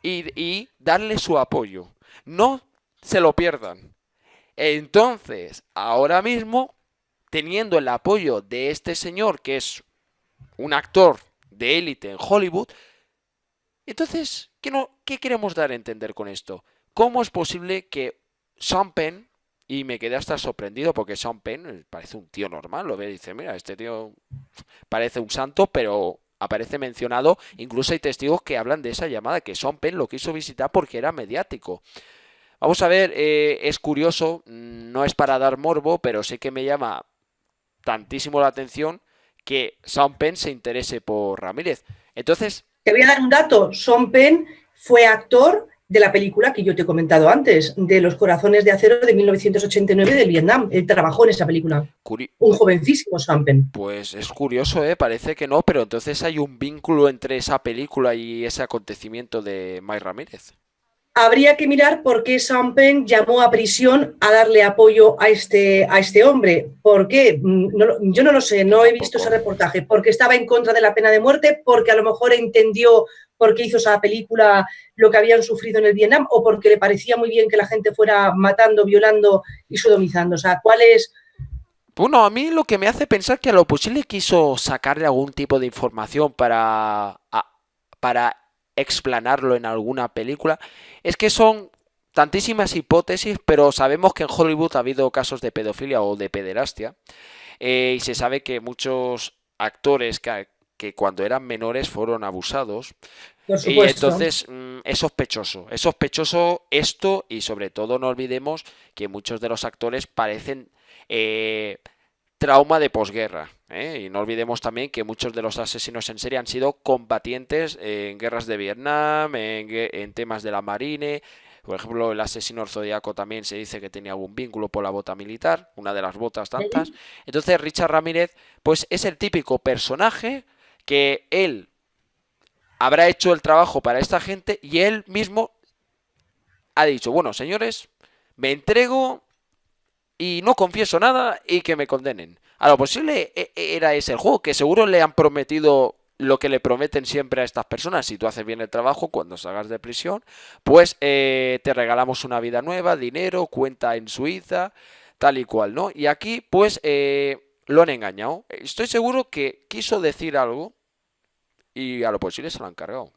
y darle su apoyo. No se lo pierdan. Entonces, ahora mismo, teniendo el apoyo de este señor, que es un actor de élite en Hollywood, entonces, ¿qué, no, qué queremos dar a entender con esto? ¿Cómo es posible que Sean Penn, y me quedé hasta sorprendido porque Sean Penn parece un tío normal, lo ve y dice, mira, este tío parece un santo, pero aparece mencionado, incluso hay testigos que hablan de esa llamada, que Sean Penn lo quiso visitar porque era mediático. Vamos a ver, es curioso, no es para dar morbo, pero sé que me llama tantísimo la atención que Sean Penn se interese por Ramírez. Entonces, te voy a dar un dato. Sean Penn fue actor de la película que yo te he comentado antes, de Los Corazones de Acero de 1989 del Vietnam. Él trabajó en esa película. curi Un jovencísimo Sean Penn. pues es curioso, ¿eh? Parece que no, pero entonces hay un vínculo entre esa película y ese acontecimiento de May Ramírez. Habría que mirar por qué Sean Penn llamó a prisión a darle apoyo a este hombre. ¿Por qué? No, yo no lo sé, Yo no he visto tampoco. ese reportaje. ¿Porque estaba en contra de la pena de muerte? ¿Porque a lo mejor entendió por qué hizo esa película lo que habían sufrido en el Vietnam? ¿O porque le parecía muy bien que la gente fuera matando, violando y sodomizando? O sea, ¿cuál es? Bueno, a mí lo que me hace pensar que a lo posible quiso sacarle algún tipo de información para explanarlo en alguna película. Es que son tantísimas hipótesis, pero sabemos que en Hollywood ha habido casos de pedofilia o de pederastia. Y se sabe que muchos actores que cuando eran menores fueron abusados. Por Y supuesto. entonces es sospechoso esto y sobre todo no olvidemos que muchos de los actores parecen eh, trauma de posguerra. ¿Eh? Y no olvidemos también que muchos de los asesinos en serie han sido combatientes en guerras de Vietnam, en temas de la marine. Por ejemplo, el asesino Zodíaco también se dice que tenía algún vínculo por la bota militar, una de las botas tantas. Entonces, Richard Ramírez, pues es el típico personaje que él habrá hecho el trabajo para esta gente y él mismo ha dicho, bueno, señores, me entrego y no confieso nada y que me condenen. A lo posible era ese el juego, que seguro le han prometido lo que le prometen siempre a estas personas. Si tú haces bien el trabajo, cuando salgas de prisión, pues te regalamos una vida nueva, dinero, cuenta en Suiza, tal y cual, ¿no? Y aquí, pues, lo han engañado. Estoy seguro que quiso decir algo y a lo posible se lo han cargado.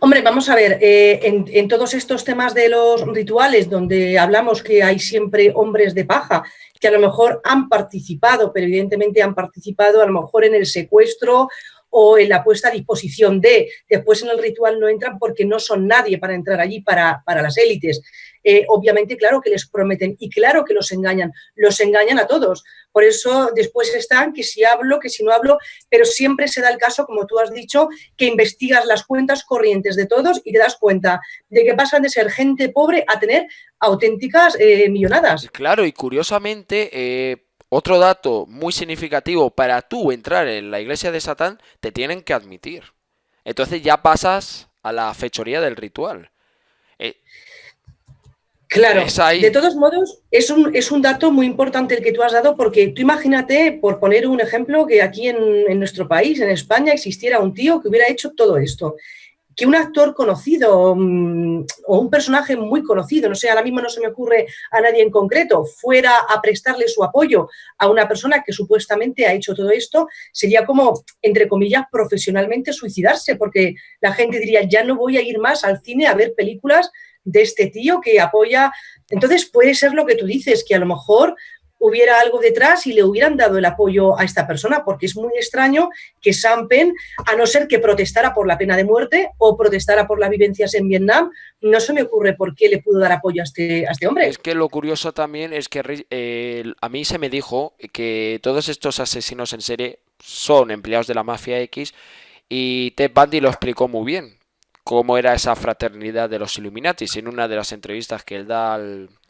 Hombre, vamos a ver, en todos estos temas de los rituales, donde hablamos que hay siempre hombres de paja, que a lo mejor han participado, pero evidentemente han participado a lo mejor en el secuestro o en la puesta a disposición de, después en el ritual no entran porque no son nadie para entrar allí para las élites. Obviamente, claro que les prometen y claro que los engañan a todos. Por eso después están que si hablo, que si no hablo, pero siempre se da el caso, como tú has dicho, que investigas las cuentas corrientes de todos y te das cuenta de que pasan de ser gente pobre a tener auténticas millonadas. Claro, y curiosamente, otro dato muy significativo, para tú entrar en la iglesia de Satán, te tienen que admitir. Entonces ya pasas a la fechoría del ritual. Eh, Claro, es de ahí. todos modos, es un dato muy importante el que tú has dado, porque tú imagínate, por poner un ejemplo, que aquí en nuestro país, en España, existiera un tío que hubiera hecho todo esto. Que un actor conocido o un personaje muy conocido, no sé, ahora mismo no se me ocurre a nadie en concreto, fuera a prestarle su apoyo a una persona que supuestamente ha hecho todo esto, sería como, entre comillas, profesionalmente suicidarse, porque la gente diría, ya no voy a ir más al cine a ver películas de este tío que apoya. Entonces puede ser lo que tú dices, que a lo mejor hubiera algo detrás y le hubieran dado el apoyo a esta persona, porque es muy extraño que Sam Penn, a no ser que protestara por la pena de muerte o protestara por las vivencias en Vietnam, no se me ocurre por qué le pudo dar apoyo a este Es hombre. que lo curioso también es que a mí se me dijo que todos estos asesinos en serie son empleados de la mafia X y Ted Bundy lo explicó muy bien, cómo era esa fraternidad de los Illuminatis en una de las entrevistas que él da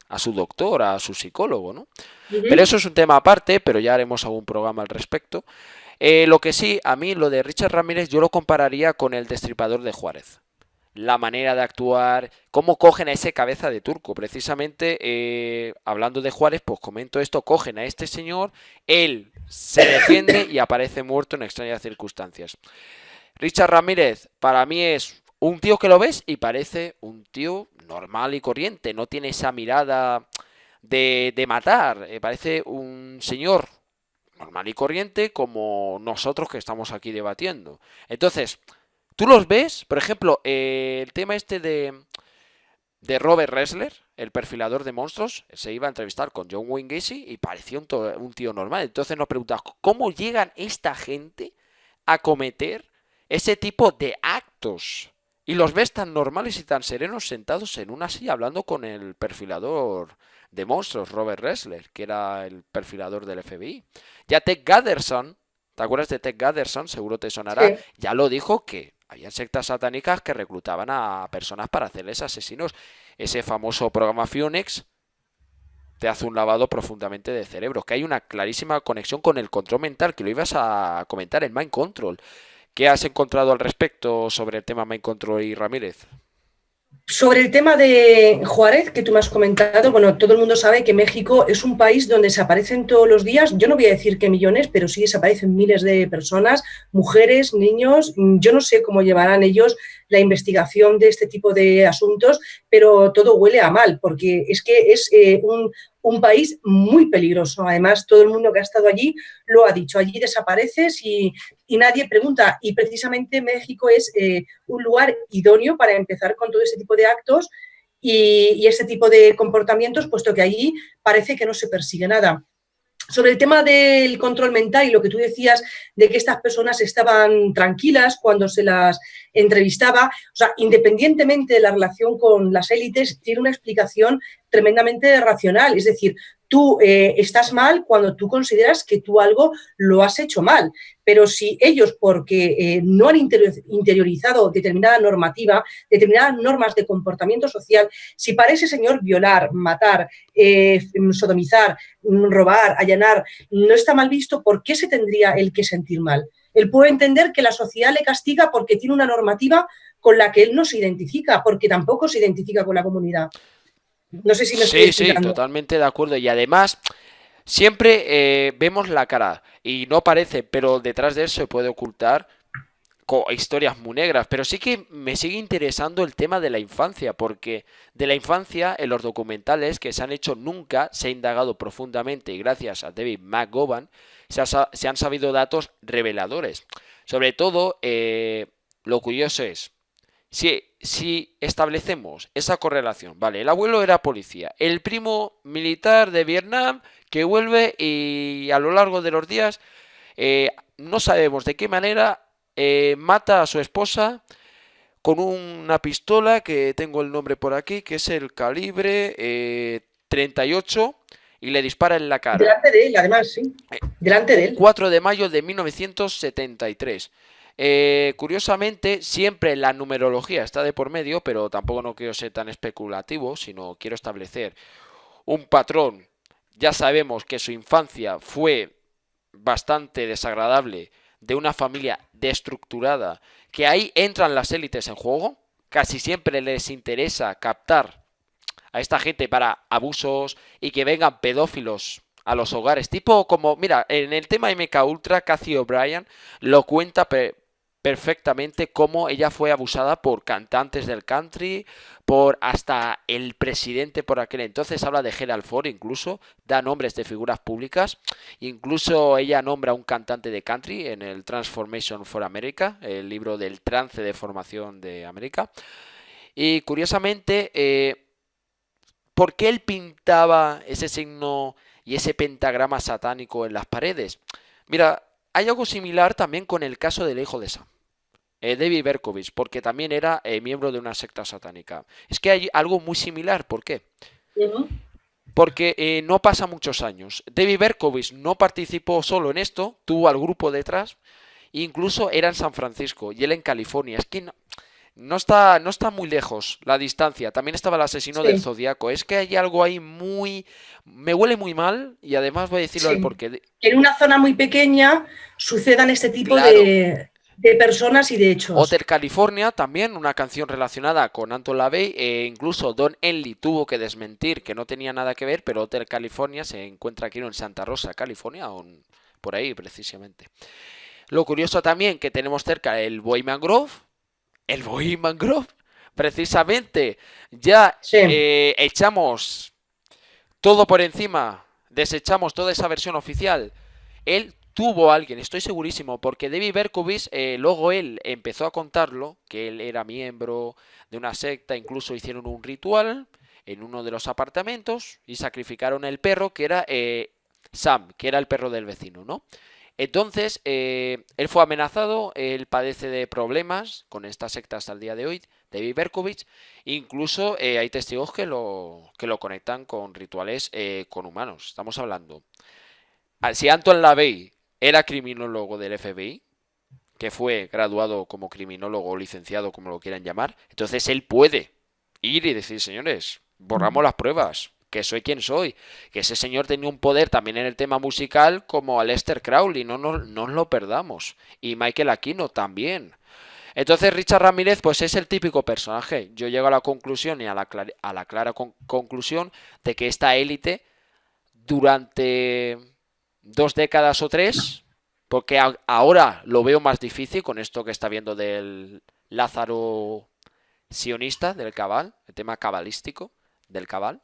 a su doctor, a su psicólogo, ¿no? Uh Pero -huh. eso es un tema aparte, pero ya haremos algún programa al respecto. Lo que sí, a mí lo de Richard Ramírez yo lo compararía con el Destripador de Juárez. La manera de actuar, cómo cogen a ese cabeza de turco. Precisamente, hablando de Juárez, pues comento esto, cogen a este señor, él se defiende y aparece muerto en extrañas circunstancias. Richard Ramírez, para mí es un tío que lo ves y parece un tío normal y corriente, no tiene esa mirada de matar, parece un señor normal y corriente como nosotros que estamos aquí debatiendo. Entonces, tú los ves, por ejemplo, el tema este de Robert Ressler, el perfilador de monstruos, se iba a entrevistar con John Wayne Gacy y parecía un tío normal. Entonces nos preguntamos, ¿cómo llegan esta gente a cometer ese tipo de actos? Y los ves tan normales y tan serenos sentados en una silla hablando con el perfilador de monstruos, Robert Ressler, que era el perfilador del FBI. Ya Ted Gatterson, ¿te acuerdas de Ted Gatterson? Seguro te sonará, Sí. ya lo dijo que había sectas satánicas que reclutaban a personas para hacerles asesinos. Ese famoso programa Phoenix te hace un lavado profundamente de cerebro, que hay una clarísima conexión con el control mental, que lo ibas a comentar en Mind Control. ¿Qué has encontrado al respecto sobre el tema Mind Control y Ramírez? Sobre el tema de Juárez, que tú me has comentado, bueno, todo el mundo sabe que México es un país donde desaparecen todos los días, yo no voy a decir que millones, pero sí desaparecen miles de personas, mujeres, niños. Yo no sé cómo llevarán ellos la investigación de este tipo de asuntos, pero todo huele a mal, porque es que es un país muy peligroso. Además, todo el mundo que ha estado allí lo ha dicho, allí desapareces y nadie pregunta. Y precisamente México es un lugar idóneo para empezar con todo este tipo de actos y este tipo de comportamientos, puesto que allí parece que no se persigue nada. Sobre el tema del control mental y lo que tú decías de que estas personas estaban tranquilas cuando se las entrevistaba, o sea, independientemente de la relación con las élites, tiene una explicación tremendamente racional. Es decir, tú estás mal cuando tú consideras que tú algo lo has hecho mal, pero si ellos, porque no han interiorizado determinada normativa, determinadas normas de comportamiento social, si para ese señor violar, matar, sodomizar, robar, allanar, no está mal visto, ¿por qué se tendría él que sentir mal? Él puede entender que la sociedad le castiga porque tiene una normativa con la que él no se identifica, porque tampoco se identifica con la comunidad. No sé si me estoy Sí, sí, explicando. totalmente de acuerdo. Y además, siempre vemos la cara y no parece, pero detrás de él se puede ocultar historias muy negras, pero sí que me sigue interesando el tema de la infancia, porque de la infancia en los documentales que se han hecho nunca se ha indagado profundamente y gracias a David McGowan se han sabido datos reveladores. Sobre todo, lo curioso es, si establecemos esa correlación, vale, el abuelo era policía, el primo militar de Vietnam que vuelve y a lo largo de los días no sabemos de qué manera mata a su esposa con una pistola que tengo el nombre por aquí, que es el calibre 38 y le dispara en la cara. Delante de él, además, sí. Delante de Un él. 4 de mayo de 1973. Curiosamente, siempre la numerología está de por medio, pero tampoco no quiero ser tan especulativo, sino quiero establecer un patrón. Ya sabemos que su infancia fue bastante desagradable, de una familia destructurada, que ahí entran las élites en juego. Casi siempre les interesa captar a esta gente para abusos y que vengan pedófilos a los hogares. Tipo como, mira, en el tema MK Ultra, Cathy O'Brien lo cuenta perfectamente cómo ella fue abusada por cantantes del country, por hasta el presidente por aquel entonces, habla de Gerald Ford incluso, da nombres de figuras públicas, incluso ella nombra a un cantante de country en el Transformation for America, el libro del trance de formación de América. Y curiosamente, ¿por qué él pintaba ese signo y ese pentagrama satánico en las paredes? Mira, hay algo similar también con el caso del hijo de Sam. David Berkowitz, porque también era miembro de una secta satánica. Es que hay algo muy similar, ¿por qué? Porque no pasa muchos años. David Berkowitz no participó solo en esto, tuvo al grupo detrás, e incluso era en San Francisco y él en California. Es que no está muy lejos la distancia. También estaba el asesino del Sí, Zodíaco. Es que hay algo ahí muy... Me huele muy mal y además voy a decirlo del sí. porqué. En una zona muy pequeña sucedan este tipo Claro. de personas y de hechos. Hotel California, también una canción relacionada con Anton LaVey, incluso Don Henley tuvo que desmentir que no tenía nada que ver, pero Hotel California se encuentra aquí en Santa Rosa, California, por ahí precisamente. Lo curioso también que tenemos cerca el Bohemian Grove, precisamente ya Sí. echamos todo por encima, desechamos toda esa versión oficial. Él tuvo a alguien, estoy segurísimo, porque David Berkowitz, luego él empezó a contarlo, que él era miembro de una secta, incluso hicieron un ritual en uno de los apartamentos y sacrificaron el perro que era Sam, que era el perro del vecino, ¿no? Entonces, él fue amenazado, él padece de problemas con esta secta hasta el día de hoy, David Berkowitz, incluso hay testigos que lo conectan con rituales con humanos. Estamos hablando. Si Anton LaVey era criminólogo del FBI, que fue graduado como criminólogo o licenciado, como lo quieran llamar, entonces él puede ir y decir, señores, borramos las pruebas, que soy quien soy, que ese señor tenía un poder también en el tema musical como Aleister Crowley, no nos lo perdamos, y Michael Aquino también. Entonces Richard Ramírez pues es el típico personaje. Yo llego a la conclusión y a la clara conclusión de que esta élite durante 2 décadas o 3, porque ahora lo veo más difícil con esto que está viendo del Lázaro sionista, del cabal, el tema cabalístico del cabal,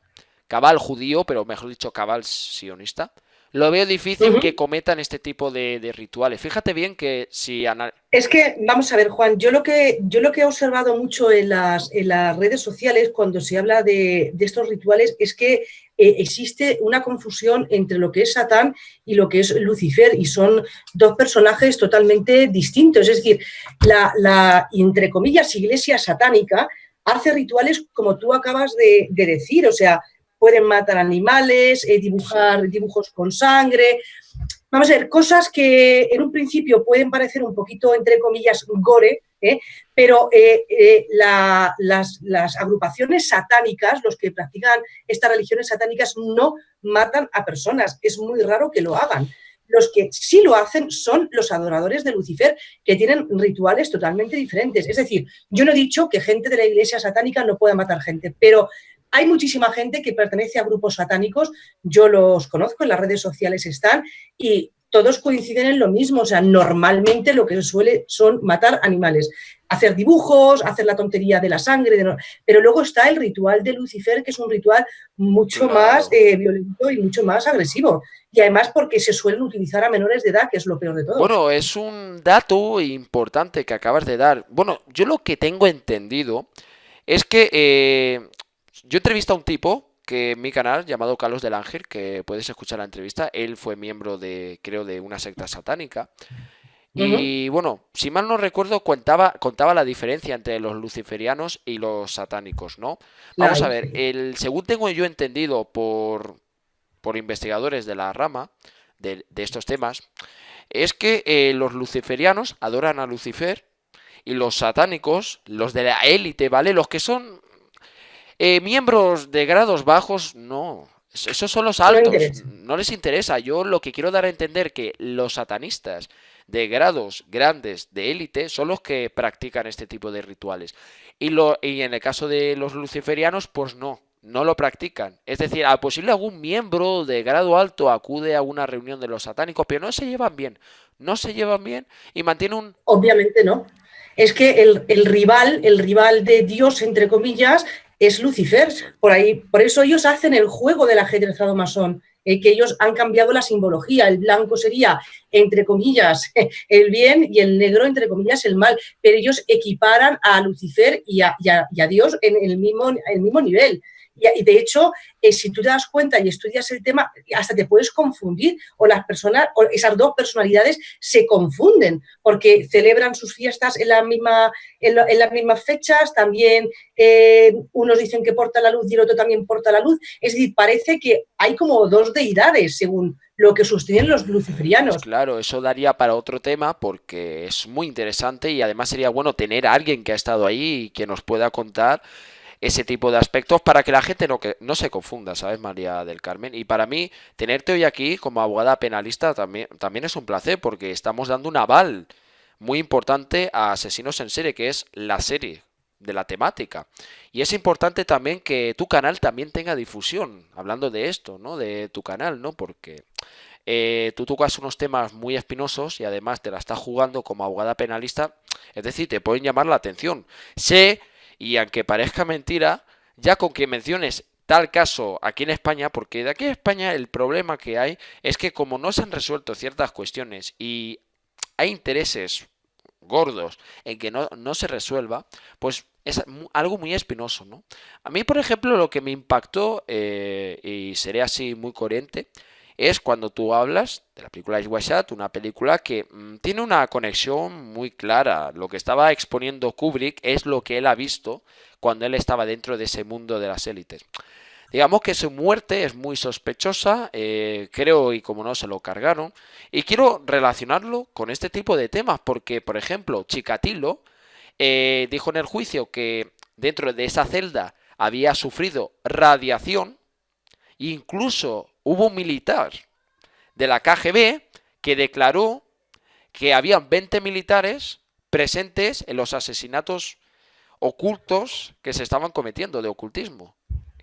cabal judío, pero mejor dicho cabal sionista. Lo veo difícil que cometan este tipo de rituales. Fíjate bien que si... Es que, vamos a ver, Juan, yo lo que he observado mucho en las redes sociales cuando se habla de estos rituales es que existe una confusión entre lo que es Satán y lo que es Lucifer, y son dos personajes totalmente distintos. Es decir, entre comillas, iglesia satánica hace rituales como tú acabas de decir, o sea, pueden matar animales, dibujar dibujos con sangre. Vamos a ver, cosas que en un principio pueden parecer un poquito, entre comillas, gore, pero las agrupaciones satánicas, los que practican estas religiones satánicas, no matan a personas. Es muy raro que lo hagan. Los que sí lo hacen son los adoradores de Lucifer, que tienen rituales totalmente diferentes. Es decir, yo no he dicho que gente de la iglesia satánica no pueda matar gente, pero hay muchísima gente que pertenece a grupos satánicos, yo los conozco, en las redes sociales están, y todos coinciden en lo mismo. O sea, normalmente lo que se suele son matar animales, hacer dibujos, hacer la tontería de la sangre, pero luego está el ritual de Lucifer, que es un ritual mucho más Claro. violento y mucho más agresivo. Y además porque se suelen utilizar a menores de edad, que es lo peor de todo. Bueno, es un dato importante que acabas de dar. Bueno, yo lo que tengo entendido es que yo entrevisté a un tipo que en mi canal llamado Carlos del Ángel, que puedes escuchar la entrevista. Él fue miembro de, creo, de una secta satánica. Uh -huh. Y bueno, si mal no recuerdo, contaba la diferencia entre los luciferianos y los satánicos, ¿no? La Vamos a hay, ver, sí. según tengo yo entendido por investigadores de la rama de estos temas, es que los luciferianos adoran a Lucifer y los satánicos, los de la élite, ¿vale? Los que son miembros de grados bajos, no. Esos son los No altos, interesa. no les interesa. Yo lo que quiero dar a entender que los satanistas de grados grandes de élite son los que practican este tipo de rituales. Y en el caso de los luciferianos, pues no lo practican. Es decir, a posible algún miembro de grado alto acude a una reunión de los satánicos, pero no se llevan bien. No se llevan bien y mantienen un... Obviamente no. Es que el rival de Dios, entre comillas, es Lucifer. Exacto. Por eso ellos hacen el juego del ajedrezado masón, que ellos han cambiado la simbología. El blanco sería, entre comillas, el bien y el negro, entre comillas, el mal. Pero ellos equiparan a Lucifer y a Dios en el mismo nivel. Y de hecho, si tú te das cuenta y estudias el tema, hasta te puedes confundir, o las personas, o esas dos personalidades se confunden, porque celebran sus fiestas en las mismas fechas, también unos dicen que porta la luz y el otro también porta la luz. Es decir, parece que hay como dos deidades, según lo que sostienen los Pues luciferianos. claro, eso daría para otro tema porque es muy interesante y además sería bueno tener a alguien que ha estado ahí y que nos pueda contar ese tipo de aspectos para que la gente no se confunda, ¿sabes, María del Carmen? Y para mí, tenerte hoy aquí como abogada penalista también es un placer porque estamos dando un aval muy importante a Asesinos en Serie, que es la serie de la temática. Y es importante también que tu canal también tenga difusión, hablando de esto, ¿no? De tu canal, ¿no? Porque tú tocas unos temas muy espinosos y además te la estás jugando como abogada penalista, es decir, te pueden llamar la atención. Sé, y aunque parezca mentira, ya con que menciones tal caso aquí en España, porque de aquí en España el problema que hay es que como no se han resuelto ciertas cuestiones y hay intereses gordos en que no se resuelva, pues es algo muy espinoso, ¿no? A mí, por ejemplo, lo que me impactó, y seré así muy coherente, es cuando tú hablas de la película Ice White Shot, una película que tiene una conexión muy clara. Lo que estaba exponiendo Kubrick es lo que él ha visto cuando él estaba dentro de ese mundo de las élites. Digamos que su muerte es muy sospechosa, creo, y como no se lo cargaron. Y quiero relacionarlo con este tipo de temas, porque, por ejemplo, Chikatilo dijo en el juicio que dentro de esa celda había sufrido radiación, e incluso hubo un militar de la KGB que declaró que habían 20 militares presentes en los asesinatos ocultos que se estaban cometiendo de ocultismo,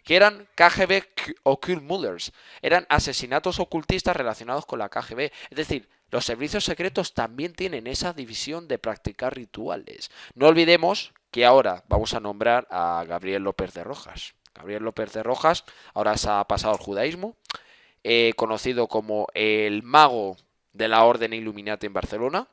que eran KGB Occult Murders, eran asesinatos ocultistas relacionados con la KGB. Es decir, los servicios secretos también tienen esa división de practicar rituales. No olvidemos que ahora vamos a nombrar a Gabriel López de Rojas. Gabriel López de Rojas ahora se ha pasado al judaísmo, conocido como el mago de la Orden Illuminati en Barcelona.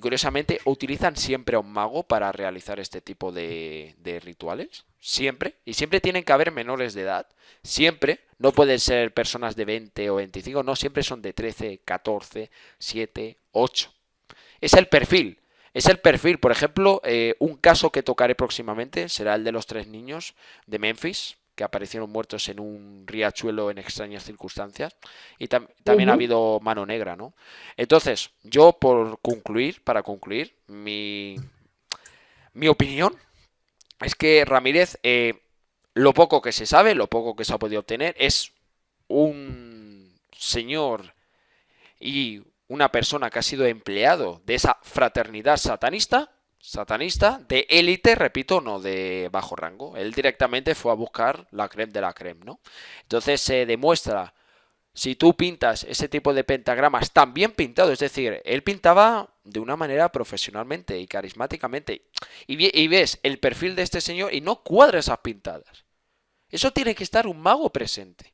Curiosamente, utilizan siempre a un mago para realizar este tipo de rituales. Siempre. Y siempre tienen que haber menores de edad. Siempre. No pueden ser personas de 20 o 25. No, siempre son de 13, 14, 7, 8. Es el perfil. Es el perfil. Por ejemplo, un caso que tocaré próximamente será el de los 3 niños de Memphis, que aparecieron muertos en un riachuelo en extrañas circunstancias. Y también ha habido mano negra, ¿no? Entonces, yo para concluir, mi opinión es que Ramírez, lo poco que se sabe, lo poco que se ha podido obtener, es un señor y una persona que ha sido empleado de esa fraternidad satanista de élite, repito, no de bajo rango. Él directamente fue a buscar la creme de la creme, ¿no? Entonces se demuestra si tú pintas ese tipo de pentagramas tan bien pintado, es decir, él pintaba de una manera profesionalmente y carismáticamente, y ves el perfil de este señor y no cuadra esas pintadas. Eso tiene que estar un mago presente.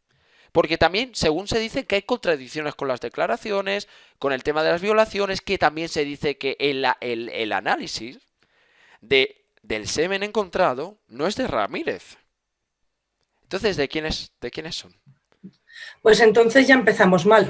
Porque también, según se dice, que hay contradicciones con las declaraciones, con el tema de las violaciones, que también se dice que el análisis del semen encontrado no es de Ramírez. Entonces, ¿de quiénes son? Pues entonces ya empezamos mal.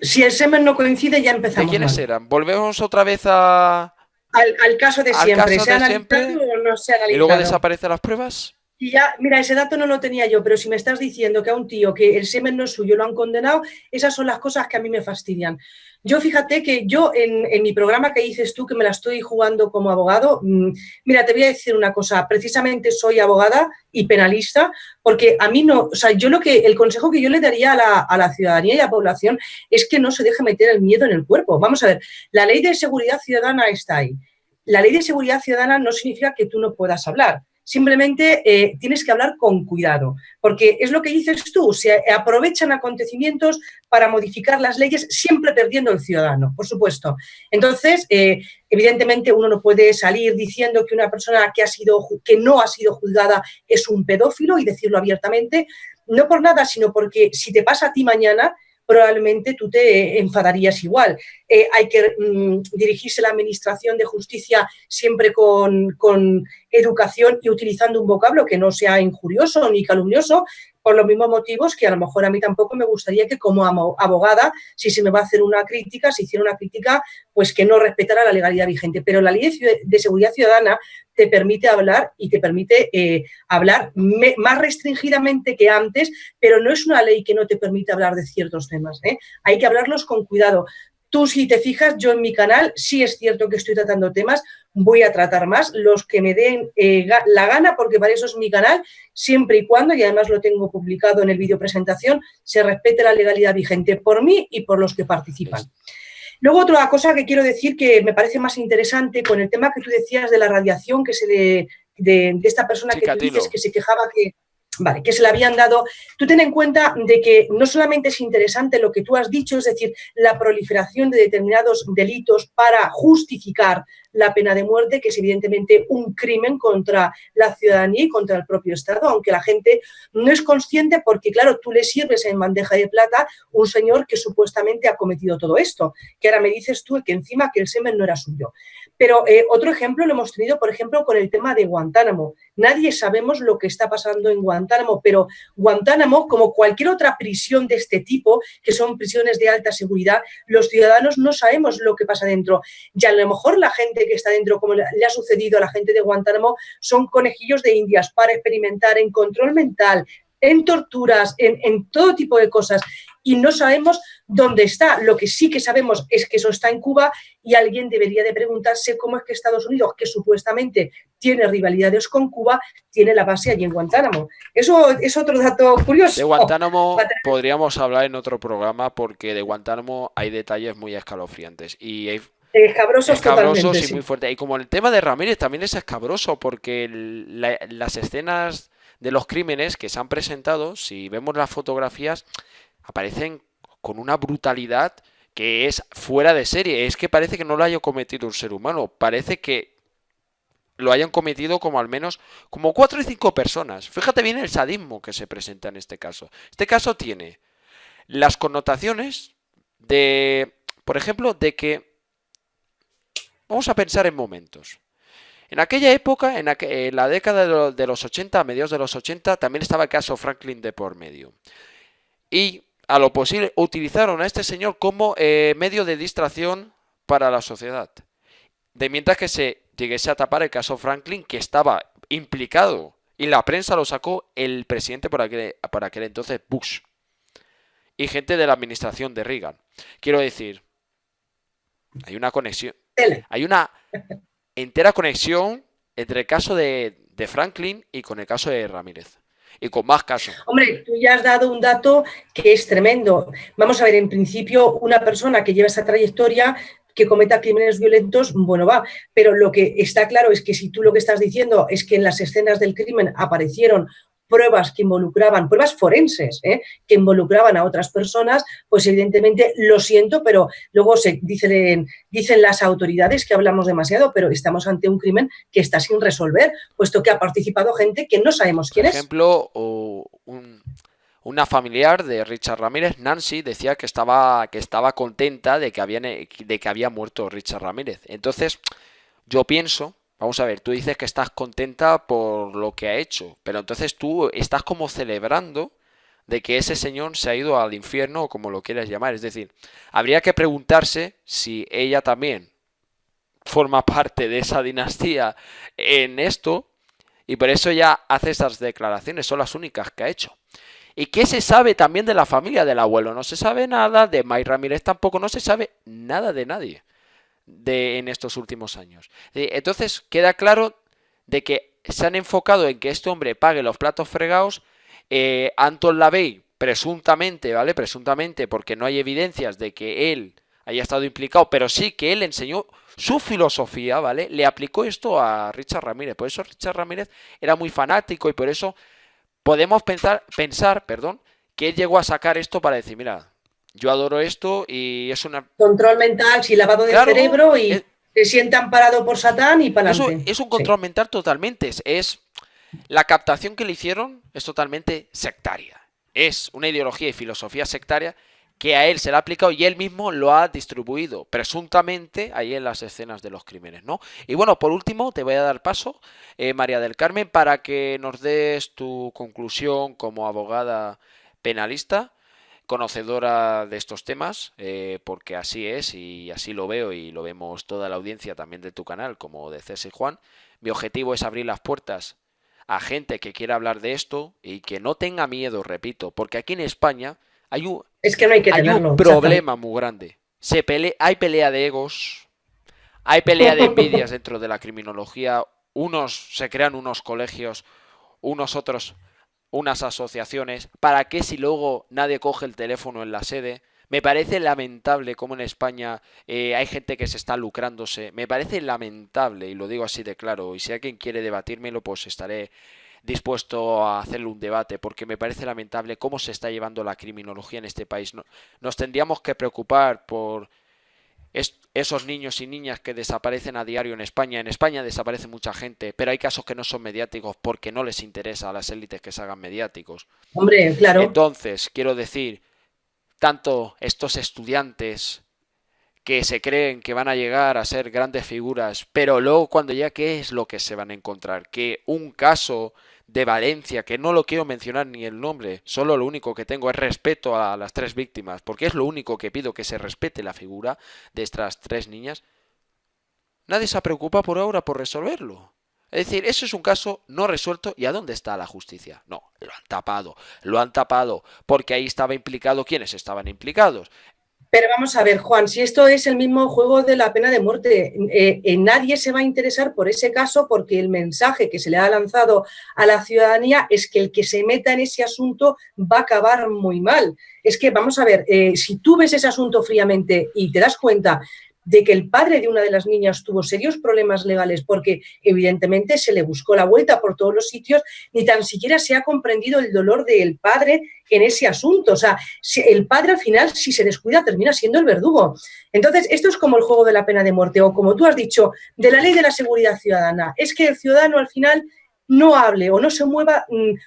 Si el semen no coincide, ya ¿De empezamos quiénes mal. eran? Volvemos otra vez Al caso de al siempre, caso ¿se ha de analizado siempre o no se ha y luego analizado? desaparecen las pruebas. Y ya, mira, ese dato no lo tenía yo, pero si me estás diciendo que a un tío que el semen no es suyo lo han condenado, esas son las cosas que a mí me fastidian. Yo fíjate que yo en mi programa que dices tú, que me la estoy jugando como abogado, mira, te voy a decir una cosa, precisamente soy abogada y penalista, porque a mí no, o sea, yo el consejo que yo le daría a la ciudadanía y a la población es que no se deje meter el miedo en el cuerpo. Vamos a ver, la ley de seguridad ciudadana está ahí. La ley de seguridad ciudadana no significa que tú no puedas hablar. Simplemente tienes que hablar con cuidado, porque es lo que dices tú, se aprovechan acontecimientos para modificar las leyes, siempre perdiendo el ciudadano, por supuesto. Entonces, evidentemente uno no puede salir diciendo que una persona que no ha sido juzgada es un pedófilo y decirlo abiertamente, no por nada, sino porque si te pasa a ti mañana, probablemente tú te enfadarías igual. Hay que dirigirse a la Administración de Justicia siempre con educación y utilizando un vocablo que no sea injurioso ni calumnioso, por los mismos motivos que a lo mejor a mí tampoco me gustaría que como abogada, si se me va a hacer una crítica, si hiciera una crítica, pues que no respetara la legalidad vigente. Pero la ley de seguridad ciudadana te permite hablar y te permite hablar más restringidamente que antes, pero no es una ley que no te permite hablar de ciertos temas. Hay que hablarlos con cuidado. Tú, si te fijas, yo en mi canal sí es cierto que estoy tratando temas, voy a tratar más los que me den la gana, porque para eso es mi canal, siempre y cuando, y además lo tengo publicado en el vídeo presentación, se respete la legalidad vigente por mí y por los que participan. Luego, otra cosa que quiero decir que me parece más interesante con el tema que tú decías de la radiación que de esta persona que tú dices que se quejaba que se le habían dado. Tú ten en cuenta de que no solamente es interesante lo que tú has dicho, es decir, la proliferación de determinados delitos para justificar la pena de muerte, que es evidentemente un crimen contra la ciudadanía y contra el propio Estado, aunque la gente no es consciente porque, claro, tú le sirves en bandeja de plata un señor que supuestamente ha cometido todo esto, que ahora me dices tú que encima que el semen no era suyo. Pero otro ejemplo lo hemos tenido, por ejemplo, con el tema de Guantánamo. Nadie sabemos lo que está pasando en Guantánamo, pero Guantánamo, como cualquier otra prisión de este tipo, que son prisiones de alta seguridad, los ciudadanos no sabemos lo que pasa dentro. Y a lo mejor la gente que está dentro, como le ha sucedido a la gente de Guantánamo, son conejillos de indias para experimentar en control mental, en torturas, en todo tipo de cosas. Y no sabemos dónde está. Lo que sí que sabemos es que eso está en Cuba y alguien debería de preguntarse cómo es que Estados Unidos, que supuestamente tiene rivalidades con Cuba, tiene la base allí en Guantánamo. Eso es otro dato curioso. De Guantánamo podríamos hablar en otro programa porque de Guantánamo hay detalles muy escalofriantes y hay escabrosos y muy fuertes. Y como el tema de Ramírez también es escabroso porque las escenas de los crímenes que se han presentado, si vemos las fotografías, aparecen con una brutalidad que es fuera de serie. Es que parece que no lo haya cometido un ser humano. Parece que lo hayan cometido como al menos como 4 o 5 personas. Fíjate bien el sadismo que se presenta en este caso. Este caso tiene las connotaciones de, por ejemplo, de que vamos a pensar en momentos. En aquella época, en la década de los 80, a mediados de los 80, también estaba el caso Franklin de por medio. Y a lo posible utilizaron a este señor como medio de distracción para la sociedad. De mientras que se llegase a tapar el caso Franklin, que estaba implicado, y la prensa lo sacó el presidente por aquel entonces, Bush, y gente de la administración de Reagan. Quiero decir, hay una conexión, hay una entera conexión entre el caso de Franklin y con el caso de Ramírez. Y con más casos. Hombre, tú ya has dado un dato que es tremendo. Vamos a ver, en principio, una persona que lleva esa trayectoria, que cometa crímenes violentos, bueno, va. Pero lo que está claro es que si tú lo que estás diciendo es que en las escenas del crimen aparecieron pruebas que involucraban, pruebas forenses, que involucraban a otras personas, pues evidentemente lo siento, pero luego dicen las autoridades que hablamos demasiado, pero estamos ante un crimen que está sin resolver, puesto que ha participado gente que no sabemos quién es. Por ejemplo, una familiar de Richard Ramírez, Nancy, decía que estaba contenta de que había muerto Richard Ramírez. Entonces, yo pienso, vamos a ver, tú dices que estás contenta por lo que ha hecho, pero entonces tú estás como celebrando de que ese señor se ha ido al infierno o como lo quieras llamar. Es decir, habría que preguntarse si ella también forma parte de esa dinastía en esto y por eso ya hace esas declaraciones, son las únicas que ha hecho. ¿Y qué se sabe también de la familia del abuelo? No se sabe nada, de May Ramírez tampoco, no se sabe nada de nadie en estos últimos años. Entonces queda claro de que se han enfocado en que este hombre pague los platos fregados. Anton LaVey, presuntamente, ¿vale? Presuntamente, porque no hay evidencias de que él haya estado implicado, pero sí que él enseñó su filosofía, ¿vale? Le aplicó esto a Richard Ramírez. Por eso Richard Ramírez era muy fanático y por eso podemos pensar, que él llegó a sacar esto para decir, mira, yo adoro esto y es una... Control mental, sí, lavado de cerebro y se sientan parado por Satán y para adelante. Es un control mental totalmente. Es la captación que le hicieron es totalmente sectaria. Es una ideología y filosofía sectaria que a él se le ha aplicado y él mismo lo ha distribuido presuntamente ahí en las escenas de los crímenes, ¿no? Y bueno, por último te voy a dar paso, María del Carmen, para que nos des tu conclusión como abogada penalista, conocedora de estos temas, porque así es y así lo veo y lo vemos toda la audiencia también de tu canal como de César y Juan. Mi objetivo es abrir las puertas a gente que quiera hablar de esto y que no tenga miedo, repito, porque aquí en España hay un problema muy grande. Hay pelea de egos, hay pelea de envidias dentro de la criminología. Unos se crean unos colegios, unos otros unas asociaciones. ¿Para qué si luego nadie coge el teléfono en la sede? Me parece lamentable cómo en España hay gente que se está lucrándose. Me parece lamentable y lo digo así de claro. Y si alguien quiere debatírmelo, pues estaré dispuesto a hacerle un debate, porque me parece lamentable cómo se está llevando la criminología en este país. Nos tendríamos que preocupar por esos niños y niñas que desaparecen a diario en España. En España desaparece mucha gente, pero hay casos que no son mediáticos porque no les interesa a las élites que se hagan mediáticos. Hombre, claro. Entonces, quiero decir, tanto estos estudiantes que se creen que van a llegar a ser grandes figuras, pero luego cuando ya, ¿qué es lo que se van a encontrar? Que un caso de Valencia, que no lo quiero mencionar ni el nombre, solo lo único que tengo es respeto a las 3 víctimas, porque es lo único que pido, que se respete la figura de estas 3 niñas. Nadie se preocupa por ahora por resolverlo. Es decir, eso es un caso no resuelto. ¿Y a dónde está la justicia? No, lo han tapado, porque ahí estaba implicado quienes estaban implicados. Pero vamos a ver, Juan, si esto es el mismo juego de la pena de muerte, nadie se va a interesar por ese caso porque el mensaje que se le ha lanzado a la ciudadanía es que el que se meta en ese asunto va a acabar muy mal. Es que, vamos a ver, si tú ves ese asunto fríamente y te das cuenta de que el padre de una de las niñas tuvo serios problemas legales porque evidentemente se le buscó la vuelta por todos los sitios, ni tan siquiera se ha comprendido el dolor del padre en ese asunto. O sea, el padre al final, si se descuida, termina siendo el verdugo. Entonces, esto es como el juego de la pena de muerte o, como tú has dicho, de la ley de la seguridad ciudadana. Es que el ciudadano al final no hable o no se mueva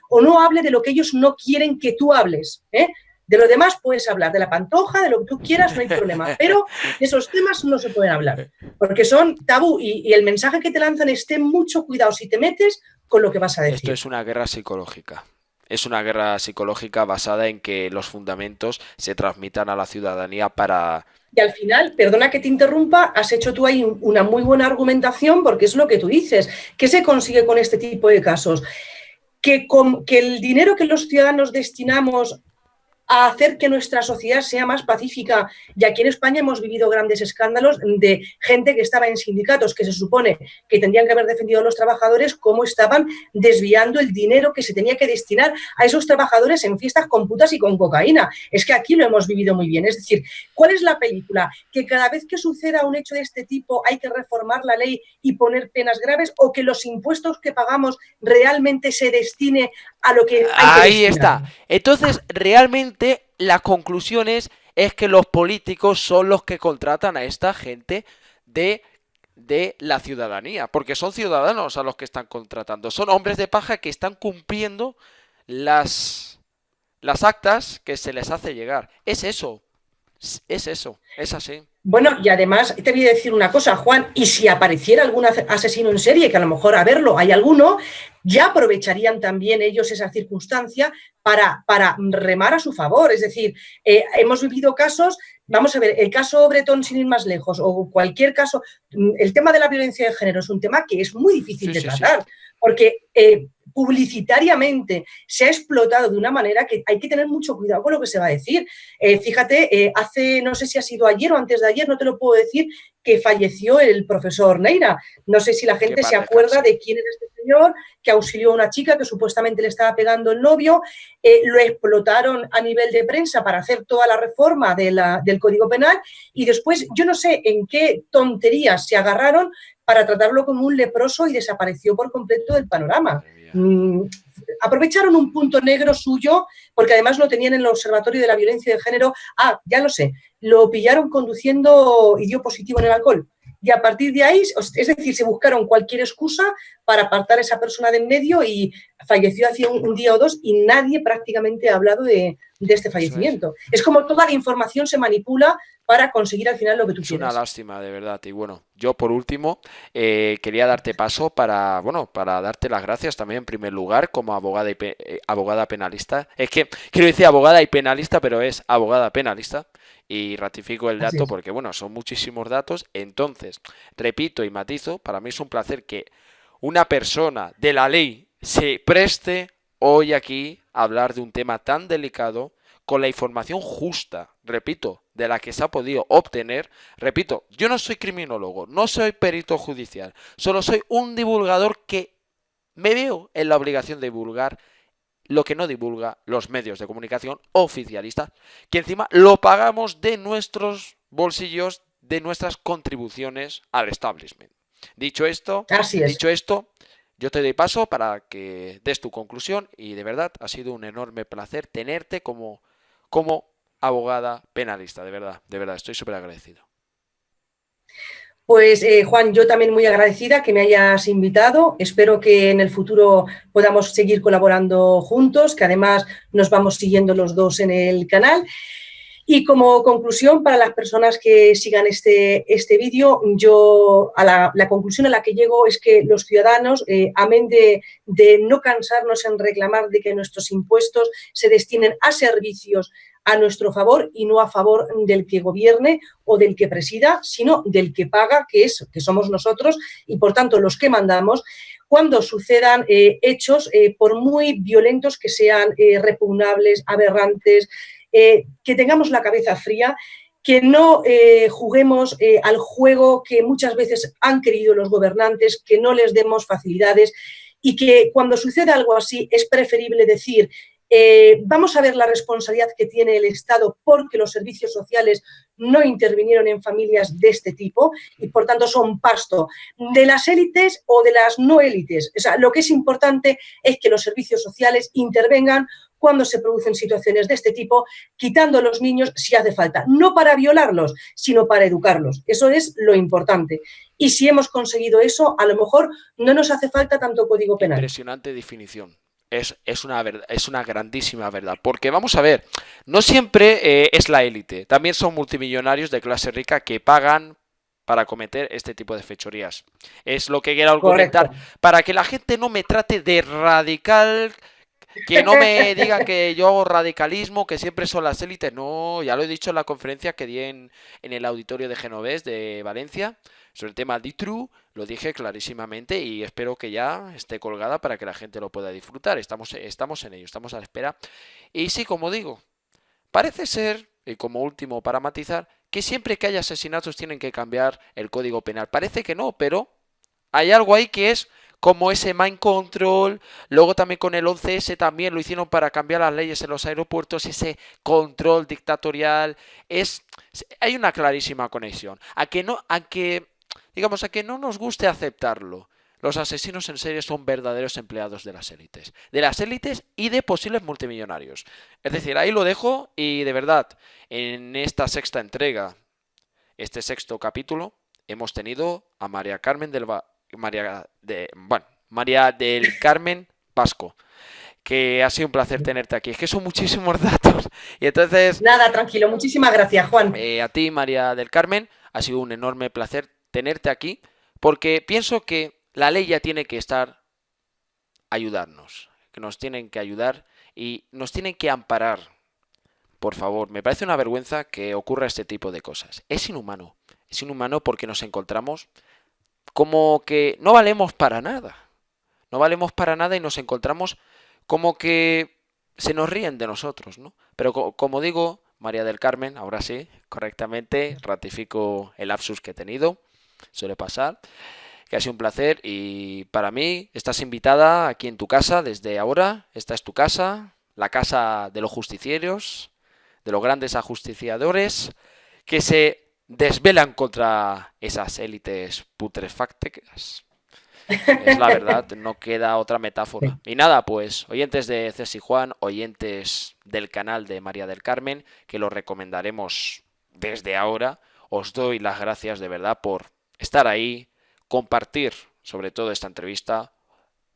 o no hable de lo que ellos no quieren que tú hables, ¿eh? De lo demás puedes hablar, de la Pantoja, de lo que tú quieras, no hay problema, pero de esos temas no se pueden hablar, porque son tabú y el mensaje que te lanzan es ten mucho cuidado si te metes con lo que vas a decir. Esto es una guerra psicológica. Es una guerra psicológica basada en que los fundamentos se transmitan a la ciudadanía para... Y al final, perdona que te interrumpa, has hecho tú ahí una muy buena argumentación porque es lo que tú dices. ¿Qué se consigue con este tipo de casos? Que el dinero que los ciudadanos destinamos a hacer que nuestra sociedad sea más pacífica. Y aquí en España hemos vivido grandes escándalos de gente que estaba en sindicatos que se supone que tendrían que haber defendido a los trabajadores, cómo estaban desviando el dinero que se tenía que destinar a esos trabajadores en fiestas con putas y con cocaína. Es que aquí lo hemos vivido muy bien. Es decir, ¿cuál es la película? ¿Que cada vez que suceda un hecho de este tipo hay que reformar la ley y poner penas graves, o que los impuestos que pagamos realmente se destine a lo que hay que Ahí destinar? está. Entonces, realmente la conclusión es que los políticos son los que contratan a esta gente de, de la ciudadanía, porque son ciudadanos a los que están contratando. Son hombres de paja que están cumpliendo las, las actas que se les hace llegar. Es eso, es eso, es así. Bueno, y además te voy a decir una cosa, Juan, y si apareciera algún asesino en serie, que a lo mejor a verlo hay alguno, ya aprovecharían también ellos esa circunstancia para remar a su favor. Es decir, hemos vivido casos, vamos a ver, el caso Bretón sin ir más lejos, o cualquier caso, el tema de la violencia de género es un tema que es muy difícil Sí, de sí, sí. tratar, porque publicitariamente se ha explotado de una manera que hay que tener mucho cuidado con lo que se va a decir. Fíjate, hace, no sé si ha sido ayer o antes de ayer, no te lo puedo decir, que falleció el profesor Neira. No sé si la Que gente paz se acuerda descanse. de quién era este señor, que auxilió a una chica que supuestamente le estaba pegando el novio. Lo explotaron a nivel de prensa para hacer toda la reforma del Código Penal, y después yo no sé en qué tonterías se agarraron para tratarlo como un leproso, y desapareció por completo del panorama. Madre mía. Aprovecharon un punto negro suyo, porque además lo tenían en el Observatorio de la Violencia de Género. Ah, ya lo sé, lo pillaron conduciendo y dio positivo en el alcohol. Y a partir de ahí, es decir, se buscaron cualquier excusa para apartar a esa persona de en medio, y falleció hace un día o dos, y nadie prácticamente ha hablado de este Eso es. fallecimiento. Es como toda la información se manipula para conseguir al final lo que tú Es una quieres. lástima, de verdad. Y bueno, yo por último quería darte paso para, bueno, para darte las gracias también en primer lugar como abogada y abogada penalista. Es que quiero decir abogada y penalista, pero es abogada penalista. Y ratifico el Así dato es. porque, bueno, son muchísimos datos. Entonces, repito y matizo, para mí es un placer que una persona de la ley se preste hoy aquí a hablar de un tema tan delicado con la información justa, repito, de la que se ha podido obtener. Repito, yo no soy criminólogo, no soy perito judicial, solo soy un divulgador que me veo en la obligación de divulgar lo que no divulga los medios de comunicación oficialistas, que encima lo pagamos de nuestros bolsillos, de nuestras contribuciones al establishment. Dicho esto, Así es. dicho esto, yo te doy paso para que des tu conclusión y de verdad ha sido un enorme placer tenerte como abogada penalista, de verdad, estoy súper agradecido. Pues Juan, yo también muy agradecida que me hayas invitado. Espero que en el futuro podamos seguir colaborando juntos, que además nos vamos siguiendo los dos en el canal. Y como conclusión, para las personas que sigan este vídeo, yo la conclusión a la que llego es que los ciudadanos, amén de no cansarnos en reclamar de que nuestros impuestos se destinen a servicios a nuestro favor y no a favor del que gobierne o del que presida, sino del que paga, que somos nosotros, y por tanto los que mandamos, cuando sucedan hechos, por muy violentos que sean, repugnables, aberrantes, que tengamos la cabeza fría, que no juguemos al juego que muchas veces han querido los gobernantes, que no les demos facilidades, y que cuando suceda algo así es preferible decir vamos a ver la responsabilidad que tiene el Estado porque los servicios sociales no intervinieron en familias de este tipo y por tanto son pasto de las élites o de las no élites. O sea, lo que es importante es que los servicios sociales intervengan cuando se producen situaciones de este tipo, quitando a los niños si hace falta, no para violarlos, sino para educarlos. Eso es lo importante. Y si hemos conseguido eso, a lo mejor no nos hace falta tanto código penal. Impresionante definición. Es una grandísima verdad. Porque vamos a ver, no siempre es la élite. También son multimillonarios de clase rica que pagan para cometer este tipo de fechorías. Es lo que quiero Correcto. argumentar. Para que la gente no me trate de radical, que no me diga que yo hago radicalismo, que siempre son las élites. No, ya lo he dicho en la conferencia que di en el auditorio de Genovés de Valencia sobre el tema de True, lo dije clarísimamente y espero que ya esté colgada para que la gente lo pueda disfrutar. Estamos en ello, estamos a la espera. Y sí, como digo, parece ser, y como último para matizar, que siempre que haya asesinatos tienen que cambiar el código penal. Parece que no, pero hay algo ahí que es como ese mind control, luego también con el 11S también lo hicieron para cambiar las leyes en los aeropuertos, ese control dictatorial, hay una clarísima conexión. Digamos, a que no nos guste aceptarlo, los asesinos en serie son verdaderos empleados de las élites y de posibles multimillonarios. Es decir, ahí lo dejo y de verdad, en esta sexta entrega, este sexto capítulo, hemos tenido a María del Carmen Pasco, que ha sido un placer tenerte aquí. Es que son muchísimos datos. Y entonces, Nada, tranquilo. Muchísimas gracias, Juan. a ti, María del Carmen, ha sido un enorme placer tenerte aquí, porque pienso que la ley ya tiene que ayudarnos, que nos tienen que ayudar y nos tienen que amparar. Por favor, me parece una vergüenza que ocurra este tipo de cosas. Es inhumano porque nos encontramos como que no valemos para nada. No valemos para nada y nos encontramos como que se nos ríen de nosotros, ¿no? Pero como digo, María del Carmen, ahora sí, correctamente, ratifico el lapsus que he tenido, suele pasar, que ha sido un placer y para mí estás invitada aquí en tu casa desde ahora, esta es tu casa, la casa de los justicieros, de los grandes ajusticiadores, que se desvelan contra esas élites putrefactas. Es la verdad, no queda otra metáfora. Y nada, pues, oyentes de Ceci Juan, oyentes del canal de María del Carmen, que lo recomendaremos desde ahora, os doy las gracias de verdad por estar ahí, compartir sobre todo esta entrevista.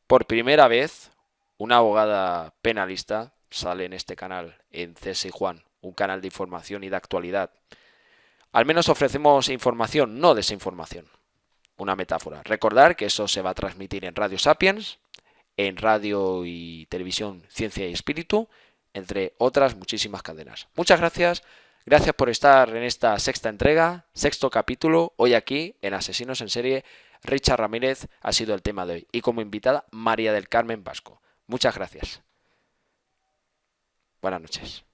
Por primera vez, una abogada penalista sale en este canal, en Ceci Juan, un canal de información y de actualidad. Al menos ofrecemos información, no desinformación. Una metáfora. Recordar que eso se va a transmitir en Radio Sapiens, en radio y televisión Ciencia y Espíritu, entre otras muchísimas cadenas. Muchas gracias. Gracias por estar en esta sexta entrega, sexto capítulo, hoy aquí en Asesinos en Serie. Richard Ramírez ha sido el tema de hoy y como invitada María del Carmen Pasco. Muchas gracias. Buenas noches.